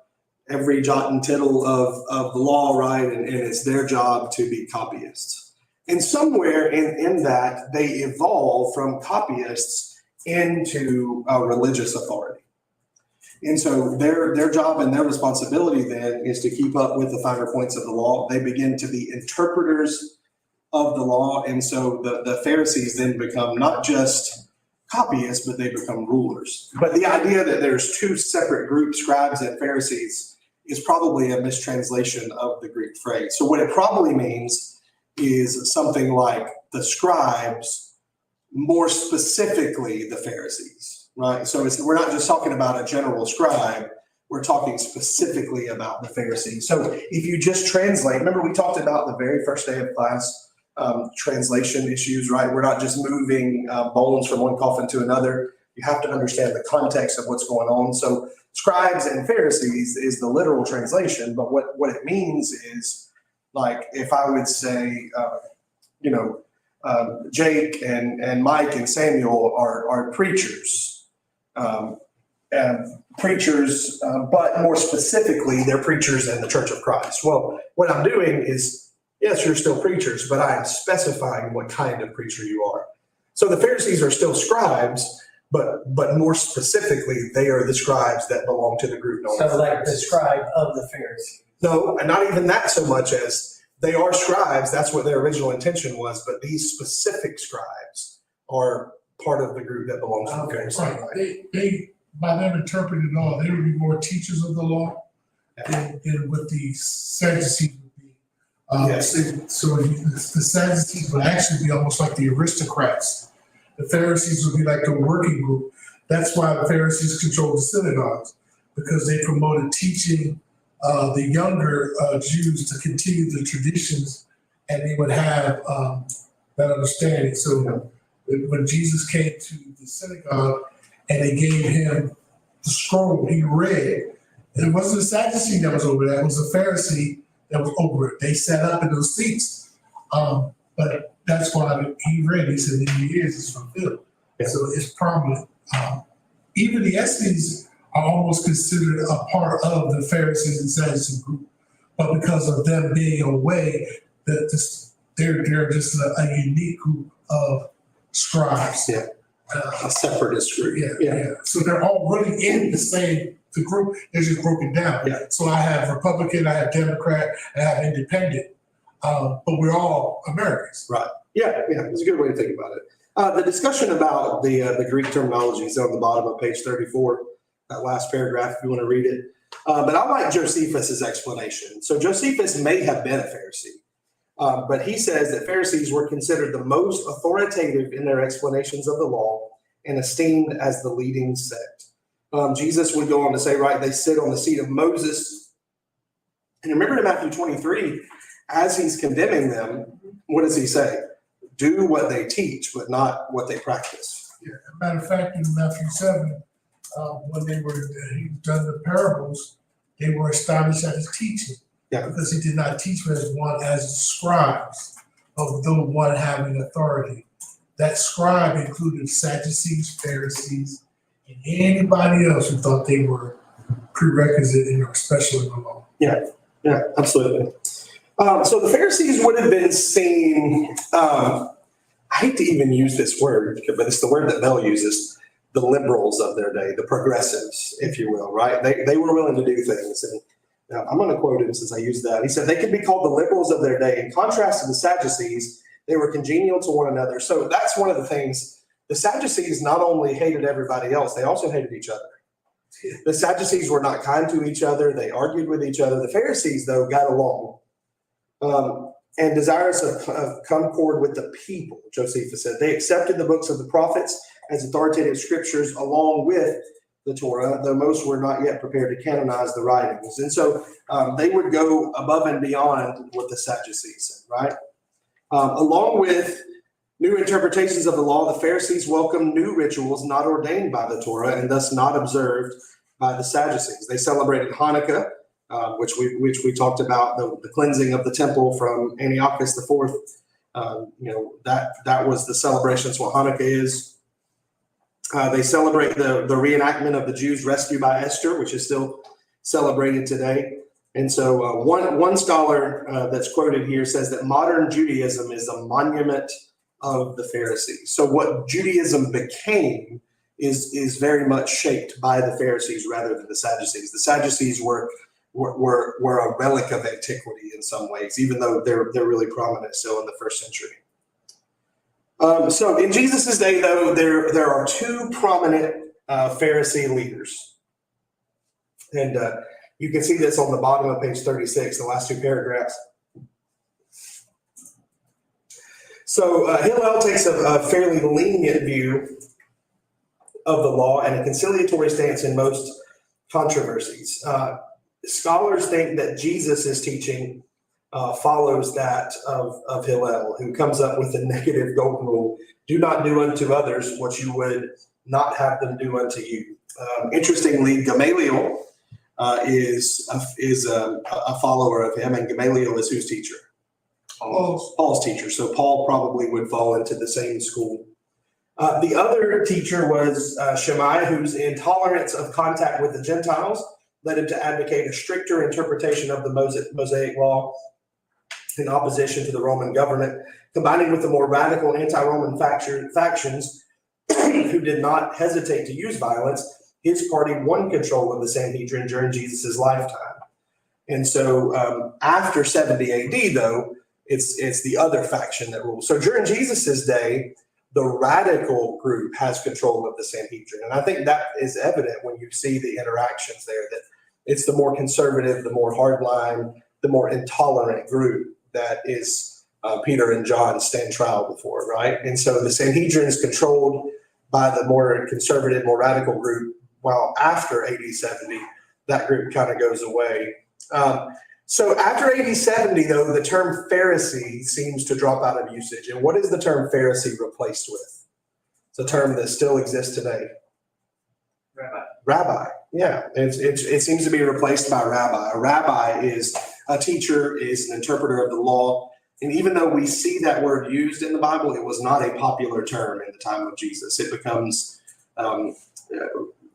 every jot and tittle of the law, right? And it's their job to be copyists. And somewhere in that, they evolve from copyists into a religious authority. And so their job and their responsibility then is to keep up with the finer points of the law. They begin to be interpreters of the law. And so the Pharisees then become not just copyists, but they become rulers. But the idea that there's two separate groups, scribes and Pharisees, is probably a mistranslation of the Greek phrase. So what it probably means is something like the scribes, more specifically the Pharisees. Right, so we're not just talking about a general scribe, we're talking specifically about the Pharisees. So if you just translate, remember we talked about the very first day of class, translation issues, right? We're not just moving bones from one coffin to another. You have to understand the context of what's going on. So scribes and Pharisees is the literal translation, but what it means is, like, if I would say, Jake and Mike and Samuel are preachers. Preachers, but more specifically, they're preachers in the Church of Christ. Well, what I'm doing is, yes, you're still preachers, but I am specifying what kind of preacher you are. So the Pharisees are still scribes, but more specifically, they are the scribes that belong to the group known as So like the scribe of the Pharisees. No, and not even that so much as they are scribes. That's what their original intention was. But these specific scribes are part of the group that belongs to the Pharisees. Right. They by them interpreting the law, they would be more teachers of the law than what the Sadducees would be. Yes. So the Sadducees would actually be almost like the aristocrats. The Pharisees would be like the working group. That's why the Pharisees controlled the synagogues, because they promoted teaching the younger Jews to continue the traditions, and they would have that understanding. So when Jesus came to the synagogue and they gave him the scroll, he read. And it wasn't a Sadducee that was over there, it was a Pharisee that was over it. They sat up in those seats. But that's why he read, he said, in the years it's fulfilled. Yeah. So it's prominent. Even the Essenes are almost considered a part of the Pharisees and Sadducee group. But because of them being away, they're just a unique group of scribes. Yeah. A separatist group. Yeah. So they're all really in the group, they're just broken down. Yeah. So I have Republican, I have Democrat, I have Independent, but we're all Americans. Yeah, it's a good way to think about it. The discussion about the Greek terminology is on the bottom of page 34, that last paragraph, if you want to read it. But I like Josephus's explanation. So Josephus may have been a Pharisee, but he says that Pharisees were considered the most authoritative in their explanations of the law and esteemed as the leading sect. Jesus would go on to say, right, they sit on the seat of Moses. And remember in Matthew 23, as he's condemning them, what does he say? Do what they teach, but not what they practice. Yeah. Matter of fact, in Matthew 7, when he done the parables, they were astonished at his teaching. Yeah. Because he did not teach as scribes of the one having authority. That scribe included Sadducees, Pharisees, and anybody else who thought they were prerequisite in or special in the law. Yeah, absolutely. So the Pharisees would have been seen, I hate to even use this word, but it's the word that Bell uses, the liberals of their day, the progressives, if you will, right? They were willing to do things. And I'm going to quote him since I used that. He said, they could be called the liberals of their day. In contrast to the Sadducees, they were congenial to one another. So that's one of the things. The Sadducees not only hated everybody else, they also hated each other. The Sadducees were not kind to each other. They argued with each other. The Pharisees, though, got along. And desirous of concord with the people, Josephus said. They accepted the books of the prophets as authoritative scriptures along with the Torah, though most were not yet prepared to canonize the writings. And so they would go above and beyond what the Sadducees said, right? Along with new interpretations of the law, the Pharisees welcomed new rituals not ordained by the Torah and thus not observed by the Sadducees. They celebrated Hanukkah, which we talked about, the cleansing of the temple from Antiochus IV. That was the celebration. That's what Hanukkah is. They celebrate the reenactment of the Jews' rescue by Esther, which is still celebrated today. And so one scholar that's quoted here says that modern Judaism is a monument of the Pharisees. So what Judaism became is very much shaped by the Pharisees rather than the Sadducees. The Sadducees were a relic of antiquity in some ways, even though they're really prominent still in the first century. So in Jesus's day, though, there are two prominent Pharisee leaders, and you can see this on the bottom of page 36, the last two paragraphs. So Hillel takes a fairly lenient view of the law and a conciliatory stance in most controversies. Scholars think that Jesus' teaching follows that of Hillel, who comes up with the negative golden rule: do not do unto others what you would not have them do unto you. Interestingly, Gamaliel is a follower of him, and Gamaliel is whose teacher? Paul's teacher. So Paul probably would fall into the same school. The other teacher was Shammai, whose intolerance of contact with the Gentiles led him to advocate a stricter interpretation of the Mosaic law in opposition to the Roman government, combining with the more radical anti-Roman factions who did not hesitate to use violence. His party won control of the Sanhedrin during Jesus' lifetime. And so after 70 AD, though, it's the other faction that rules. So during Jesus' day, the radical group has control of the Sanhedrin. And I think that is evident when you see the interactions there, that it's the more conservative, the more hardline, the more intolerant group that is Peter and John stand trial before, right? And so the Sanhedrin is controlled by the more conservative, more radical group, while after AD 70, that group kind of goes away. So after AD 70, though, the term Pharisee seems to drop out of usage. And what is the term Pharisee replaced with? It's a term that still exists today. Rabbi. Yeah, it seems to be replaced by rabbi. A rabbi is a teacher, is an interpreter of the law. And even though we see that word used in the Bible, it was not a popular term in the time of Jesus. It becomes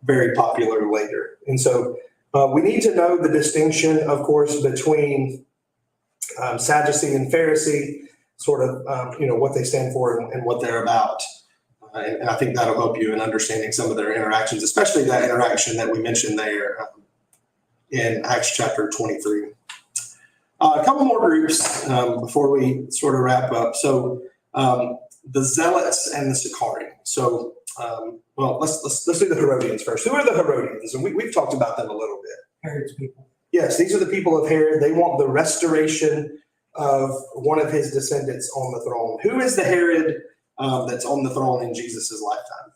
very popular later. And so we need to know the distinction, of course, between Sadducee and Pharisee, sort of, what they stand for and what they're about. And I think that'll help you in understanding some of their interactions, especially that interaction that we mentioned there in Acts chapter 23. A couple more groups before we sort of wrap up. So the Zealots and the Sicarii. So, well, let's do the Herodians first. Who are the Herodians? And we've talked about them a little bit. Herod's people. Yes, these are the people of Herod. They want the restoration of one of his descendants on the throne. Who is the Herod that's on the throne in Jesus' lifetime?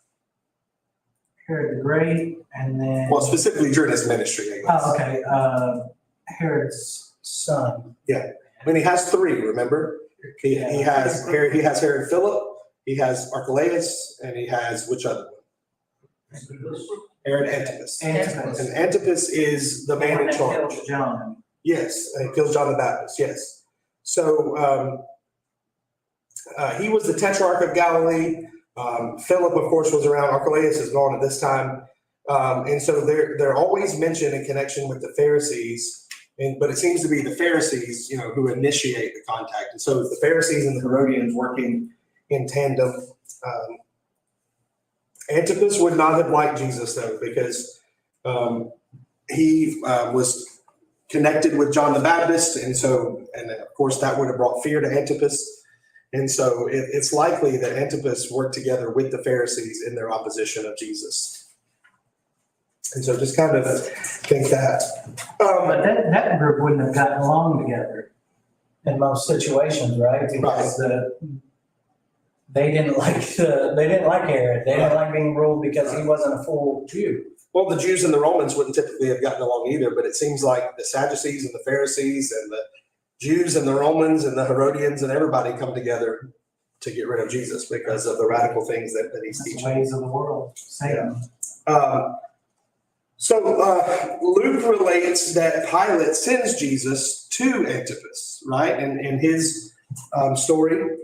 Herod the Great, and then. Well, specifically during his ministry, I guess. Oh, okay. Herod's son. I mean, he has three, remember? He has Herod Philip, he has Archelaus, and he has which other one? Herod Antipas. Antipas. And Antipas is the man in That charge. kills John. Yes, and he kills John the Baptist, yes. So he was the Tetrarch of Galilee. Philip, of course, was around. Archelaus is gone at this time. And so they're always mentioned in connection with the Pharisees. But it seems to be the Pharisees, who initiate the contact. And so the Pharisees and the Herodians working in tandem. Antipas would not have liked Jesus, though, because he was connected with John the Baptist. And of course, that would have brought fear to Antipas. And so it's likely that Antipas worked together with the Pharisees in their opposition of Jesus. And so just kind of think that. But that group wouldn't have gotten along together in most situations, right? Because they didn't like Herod. They didn't like being ruled because he wasn't a full Jew. Well, the Jews and the Romans wouldn't typically have gotten along either, but it seems like the Sadducees and the Pharisees and the Jews and the Romans and the Herodians and everybody come together to get rid of Jesus because of the radical things that he's That's the teaching. ways of the world. Satan. So Luke relates that Pilate sends Jesus to Antipas, right? In his story.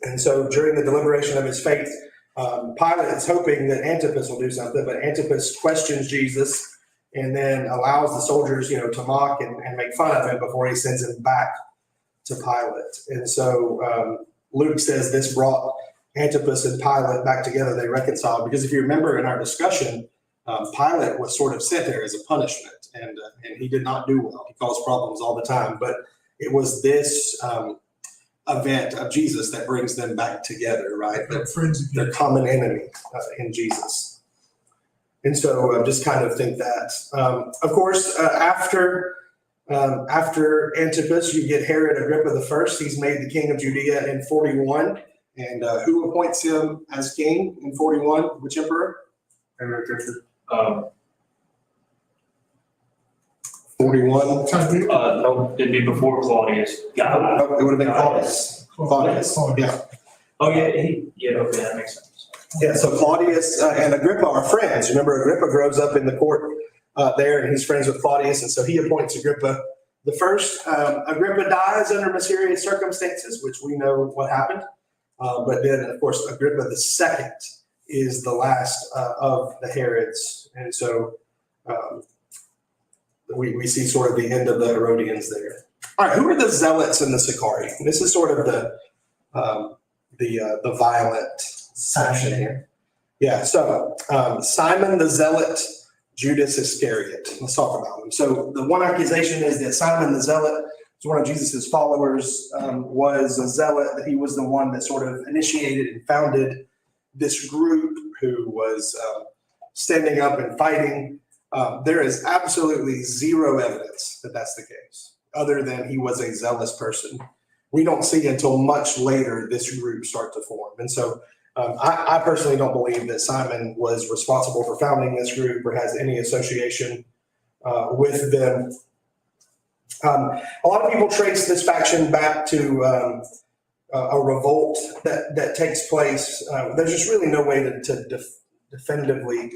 And so during the deliberation of his fate, Pilate is hoping that Antipas will do something, but Antipas questions Jesus and then allows the soldiers, to mock and make fun of him before he sends him back to Pilate. And so Luke says this brought Antipas and Pilate back together. They reconciled because if you remember in our discussion, Pilate was sort of sent there as a punishment, and he did not do well. He caused problems all the time, but it was this event of Jesus that brings them back together, right? Their common enemy in Jesus. And so just kind of think that. Of course, after Antipas, you get Herod Agrippa I. He's made the king of Judea in 41. And who appoints him as king in 41? Which emperor? Herod Agrippa. 41. No, it'd be before Claudius. No, it would have been Claudius. Claudius, yeah. Oh, yeah, okay, that makes sense. Yeah, so Claudius and Agrippa are friends. Remember, Agrippa grows up in the court there, and he's friends with Claudius, and so he appoints Agrippa the first. Agrippa dies under mysterious circumstances, which we know what happened. But then, of course, Agrippa the second is the last of the Herods. And so we see sort of the end of the Herodians there. All right, who are the Zealots and the Sicarii? This is sort of the violent section here. Yeah, so Simon the Zealot, Judas Iscariot. Let's talk about them. So the one accusation is that Simon the Zealot, one of Jesus's followers, was a zealot, that he was the one that sort of initiated and founded this group who was standing up and fighting. There is absolutely zero evidence that that's the case, other than he was a zealous person. We don't see until much later this group start to form. And so I personally don't believe that Simon was responsible for founding this group or has any association with them. A lot of people trace this faction back to a revolt that takes place. There's just really no way to definitively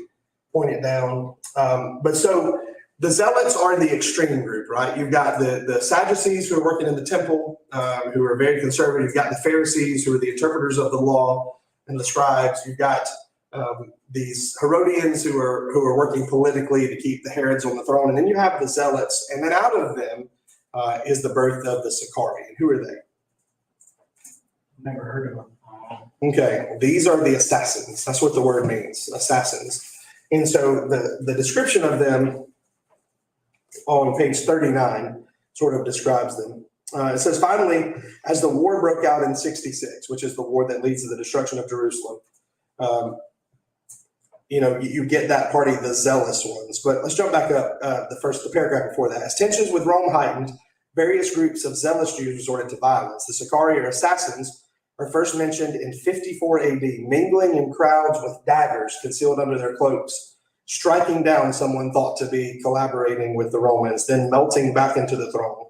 point it down. But so the Zealots are the extreme group, right? You've got the Sadducees who are working in the temple, who are very conservative. You've got the Pharisees who are the interpreters of the law and the scribes. You've got these Herodians who are working politically to keep the Herods on the throne. And then you have the Zealots. And then out of them is the birth of the Sicarii. And who are they? Never heard of them. Okay, these are the assassins. That's what the word means, assassins. And so the description of them on page 39 sort of describes them. It says, finally, as the war broke out in 66, which is the war that leads to the destruction of Jerusalem, you get that party, the zealous ones. But let's jump back up the paragraph before that. As tensions with Rome heightened, various groups of zealous Jews resorted to violence. The Sicarii, or assassins, are first mentioned in 54 AD, mingling in crowds with daggers concealed under their cloaks, striking down someone thought to be collaborating with the Romans, then melting back into the throng.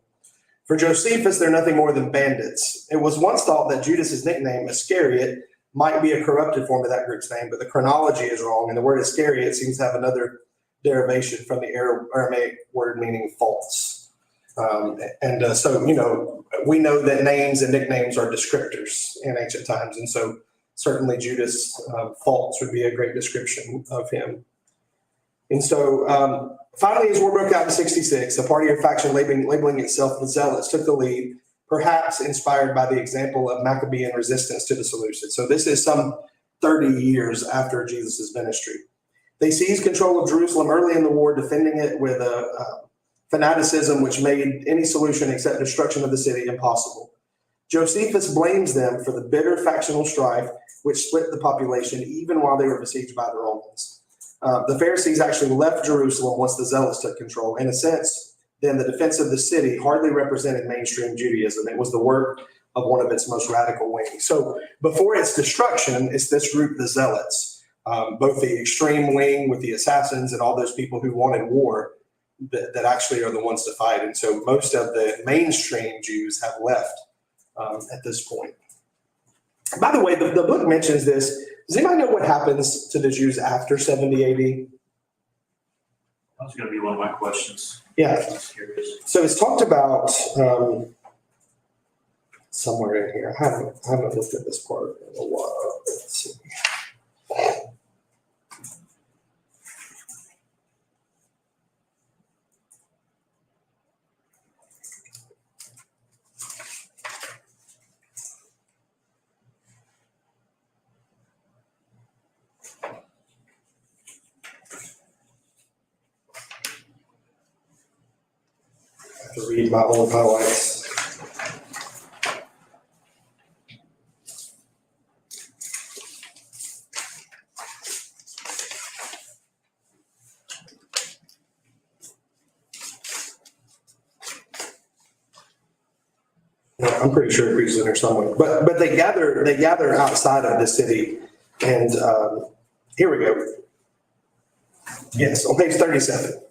For Josephus, they're nothing more than bandits. It was once thought that Judas's nickname, Iscariot, might be a corrupted form of that group's name, but the chronology is wrong, and the word Iscariot seems to have another derivation from the Aramaic word meaning false. So we know that names and nicknames are descriptors in ancient times, and so certainly Judas false would be a great description of him. And so finally, as war broke out in 66, a party or faction labeling itself the Zealots took the lead, perhaps inspired by the example of Maccabean resistance to the Seleucids. So this is some 30 years after Jesus' ministry. They seized control of Jerusalem early in the war, defending it with a fanaticism which made any solution except destruction of the city impossible. Josephus blames them for the bitter factional strife which split the population even while they were besieged by the Romans. The Pharisees actually left Jerusalem once the Zealots took control. In a sense, then the defense of the city hardly represented mainstream Judaism. It was the work of one of its most radical wings. So before its destruction, it's this group, the Zealots, both the extreme wing with the assassins and all those people who wanted war that actually are the ones to fight. And so most of the mainstream Jews have left at this point. By the way, the book mentions this. Does anybody know what happens to the Jews after 70 AD? That was going to be one of my questions. Yeah. I was curious. So it's talked about somewhere in here. I haven't looked at this part in a while. Let's see. To read my old highlights. No, I'm pretty sure it reads in there somewhere. But they gather outside of the city, and here we go. Yes, on page 37.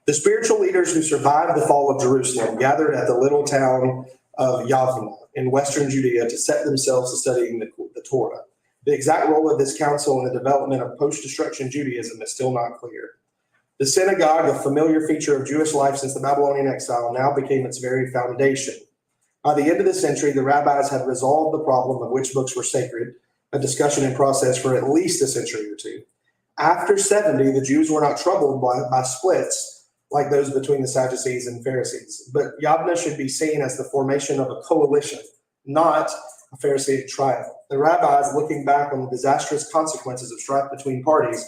The spiritual leaders who survived the fall of Jerusalem gathered at the little town of Yavna in western Judea to set themselves to studying the Torah. The exact role of this council in the development of post-destruction Judaism is still not clear. The synagogue, a familiar feature of Jewish life since the Babylonian exile, now became its very foundation. By the end of the century, the rabbis had resolved the problem of which books were sacred, a discussion in process for at least a century or two. After 70, the Jews were not troubled by splits like those between the Sadducees and Pharisees. But Yavna should be seen as the formation of a coalition, not a Pharisaic trial. The rabbis, looking back on the disastrous consequences of strife between parties,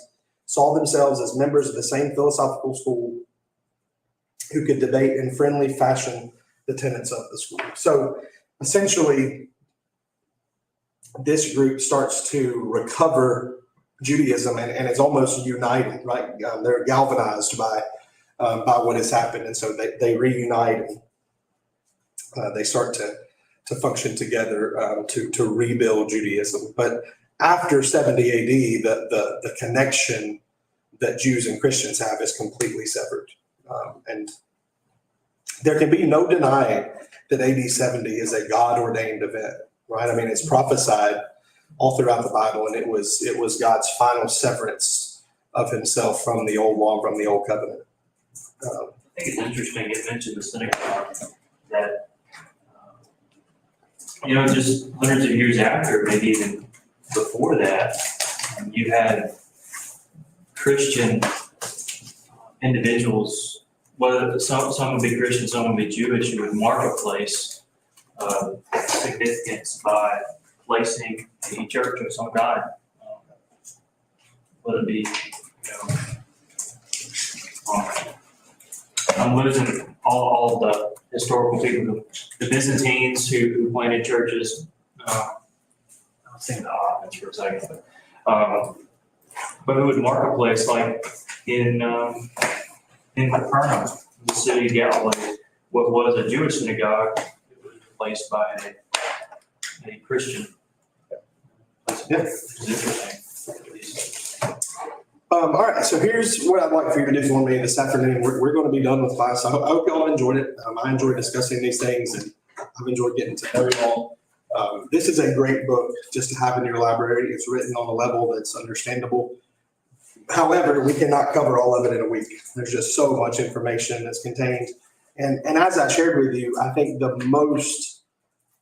saw themselves as members of the same philosophical school who could debate in friendly fashion the tenets of the school. So essentially, this group starts to recover Judaism and is almost united, right? They're galvanized by what has happened. And so they reunite and they start to function together to rebuild Judaism. But after 70 AD, the connection that Jews and Christians have is completely severed. And there can be no denying that AD 70 is a God-ordained event, right? I mean, it's prophesied all throughout the Bible, and it was God's final severance of himself from the old law, from the old covenant. I think it's interesting, it mentioned the synagogue that, just hundreds of years after, maybe even before that, you had Christian individuals, whether some would be Christian, some would be Jewish, who would mark a place of significance by placing a church of some kind. Whether it be, I'm losing all the historical people, the Byzantines who planted churches. I'll think the Ottomans for a second, but who would marketplace like in Capernaum, the city of Galilee, what was a Jewish synagogue, it was replaced by a Christian. Yeah. Which is interesting. All right, so here's what I'd like for you to do for me this afternoon. We're going to be done with class. I hope y'all enjoyed it. I enjoyed discussing these things, and I've enjoyed getting to know y'all. This is a great book just to have in your library. It's written on a level that's understandable. However, we cannot cover all of it in a week. There's just so much information that's contained. And as I shared with you, I think the most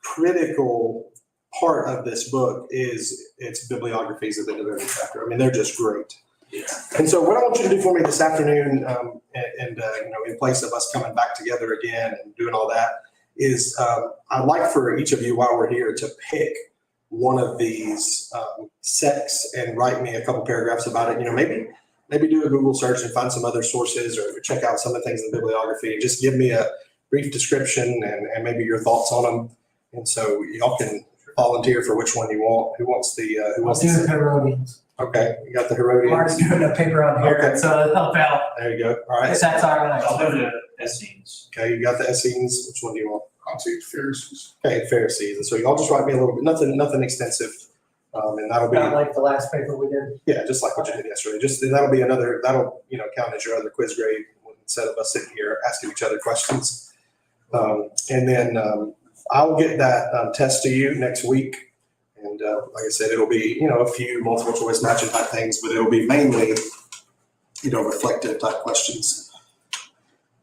critical part of this book is its bibliographies at the end of every chapter. I mean, they're just great. Yeah. And so what I want you to do for me this afternoon, in place of us coming back together again and doing all that, is I'd like for each of you while we're here to pick one of these sects and write me a couple paragraphs about it. Maybe do a Google search and find some other sources, or check out some of the things in the bibliography. Just give me a brief description and maybe your thoughts on them. And so y'all can volunteer for which one you want. Who wants the? Who I'll wants do the? the Herodians. Okay, you got the Herodians. Mark's doing a paper on here, Okay. so it'll help out. There you go. All right. If that's all right. I'll do the Essenes. Okay, you got the Essenes. Which one do you want? I'll take the Pharisees. Okay, Pharisees. And so y'all just write me a little bit, nothing extensive. And that'll be, Not like the last paper we did. yeah, just like what you did yesterday. That'll be that'll count as your other quiz grade instead of us sitting here asking each other questions. And then I'll get that test to you next week. And like I said, it'll be, a few multiple choice matching type things, but it'll be mainly, reflective type questions.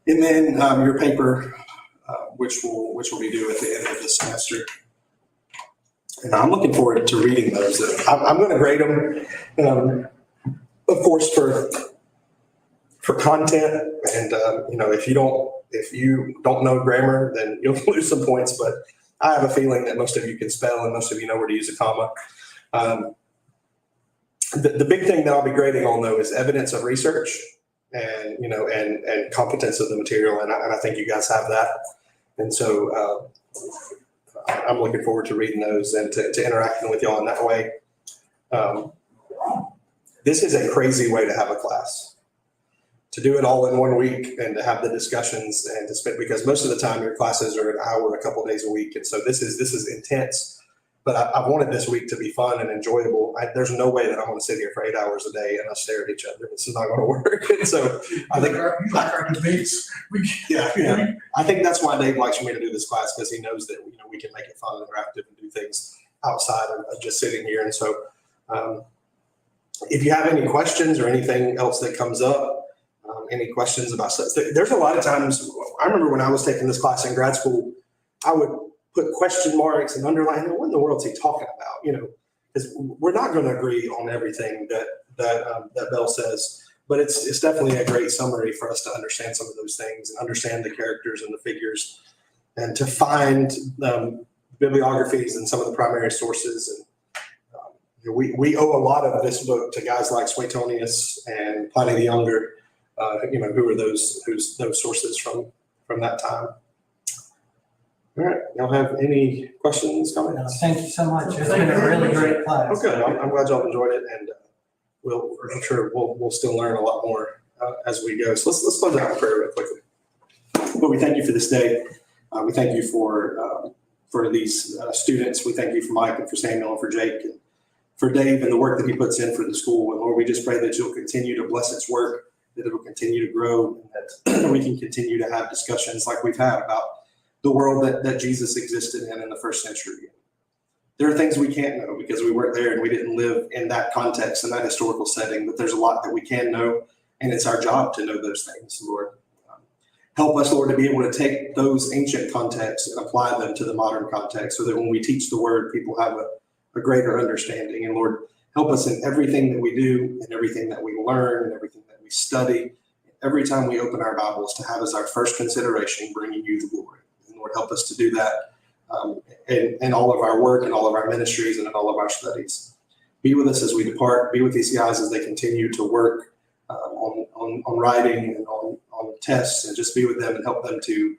And then your paper, which will be due at the end of the semester. And I'm looking forward to reading those. I'm going to grade them, of course, for content. And if you don't know grammar, then you'll lose some points. But I have a feeling that most of you can spell and most of you know where to use a comma. The big thing that I'll be grading on though is evidence of research and and competence of the material. And I think you guys have that. And so I'm looking forward to reading those and to interacting with y'all in that way. This is a crazy way to have a class. To do it all in 1 week and to have the discussions and to spend, because most of the time your classes are an hour, a couple of days a week. And so this is intense, but I wanted this week to be fun and enjoyable. There's no way that I'm going to sit here for 8 hours a day and us stare at each other. This is not going to work. And so I think You like our debates. yeah. I think that's why Dave likes me to do this class, because he knows that, we can make it fun and interactive and do things outside of just sitting here. And so if you have any questions or anything else that comes up, any questions about stuff, there's a lot of times, I remember when I was taking this class in grad school, I would put question marks and underline, what in the world is he talking about? Because we're not going to agree on everything that Bell says, but it's definitely a great summary for us to understand some of those things and understand the characters and the figures, and to find bibliographies and some of the primary sources. And we owe a lot of this book to guys like Suetonius and Pliny the Younger. Who are those sources from that time? All right, y'all have any questions, comments? Thank you so much. It's been a really great class. Okay, I'm glad y'all enjoyed it, and I'm sure we'll still learn a lot more as we go. So let's close out in prayer real quickly. But we thank you for this day. We thank you for these students. We thank you for Mike and for Samuel and for Jake and for Dave and the work that he puts in for the school. And Lord, we just pray that you'll continue to bless its work, that it will continue to grow, and that we can continue to have discussions like we've had about the world that Jesus existed in the first century. There are things we can't know because we weren't there and we didn't live in that context, in that historical setting, but there's a lot that we can know, and it's our job to know those things, Lord. Help us, Lord, to be able to take those ancient contexts and apply them to the modern context so that when we teach the word, people have a greater understanding. And Lord, help us in everything that we do and everything that we learn and everything that we study. Every time we open our Bibles, to have as our first consideration bringing you the glory. And Lord, help us to do that in all of our work and all of our ministries and in all of our studies. Be with us as we depart. Be with these guys as they continue to work on writing and on tests, and just be with them and help them to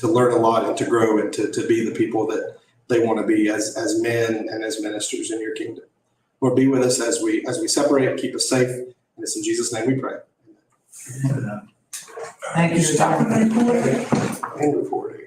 learn a lot and to grow and to be the people that they want to be as men and as ministers in your kingdom. Lord, be with us as we separate and keep us safe. And it's in Jesus' name we pray. Thank you. And report.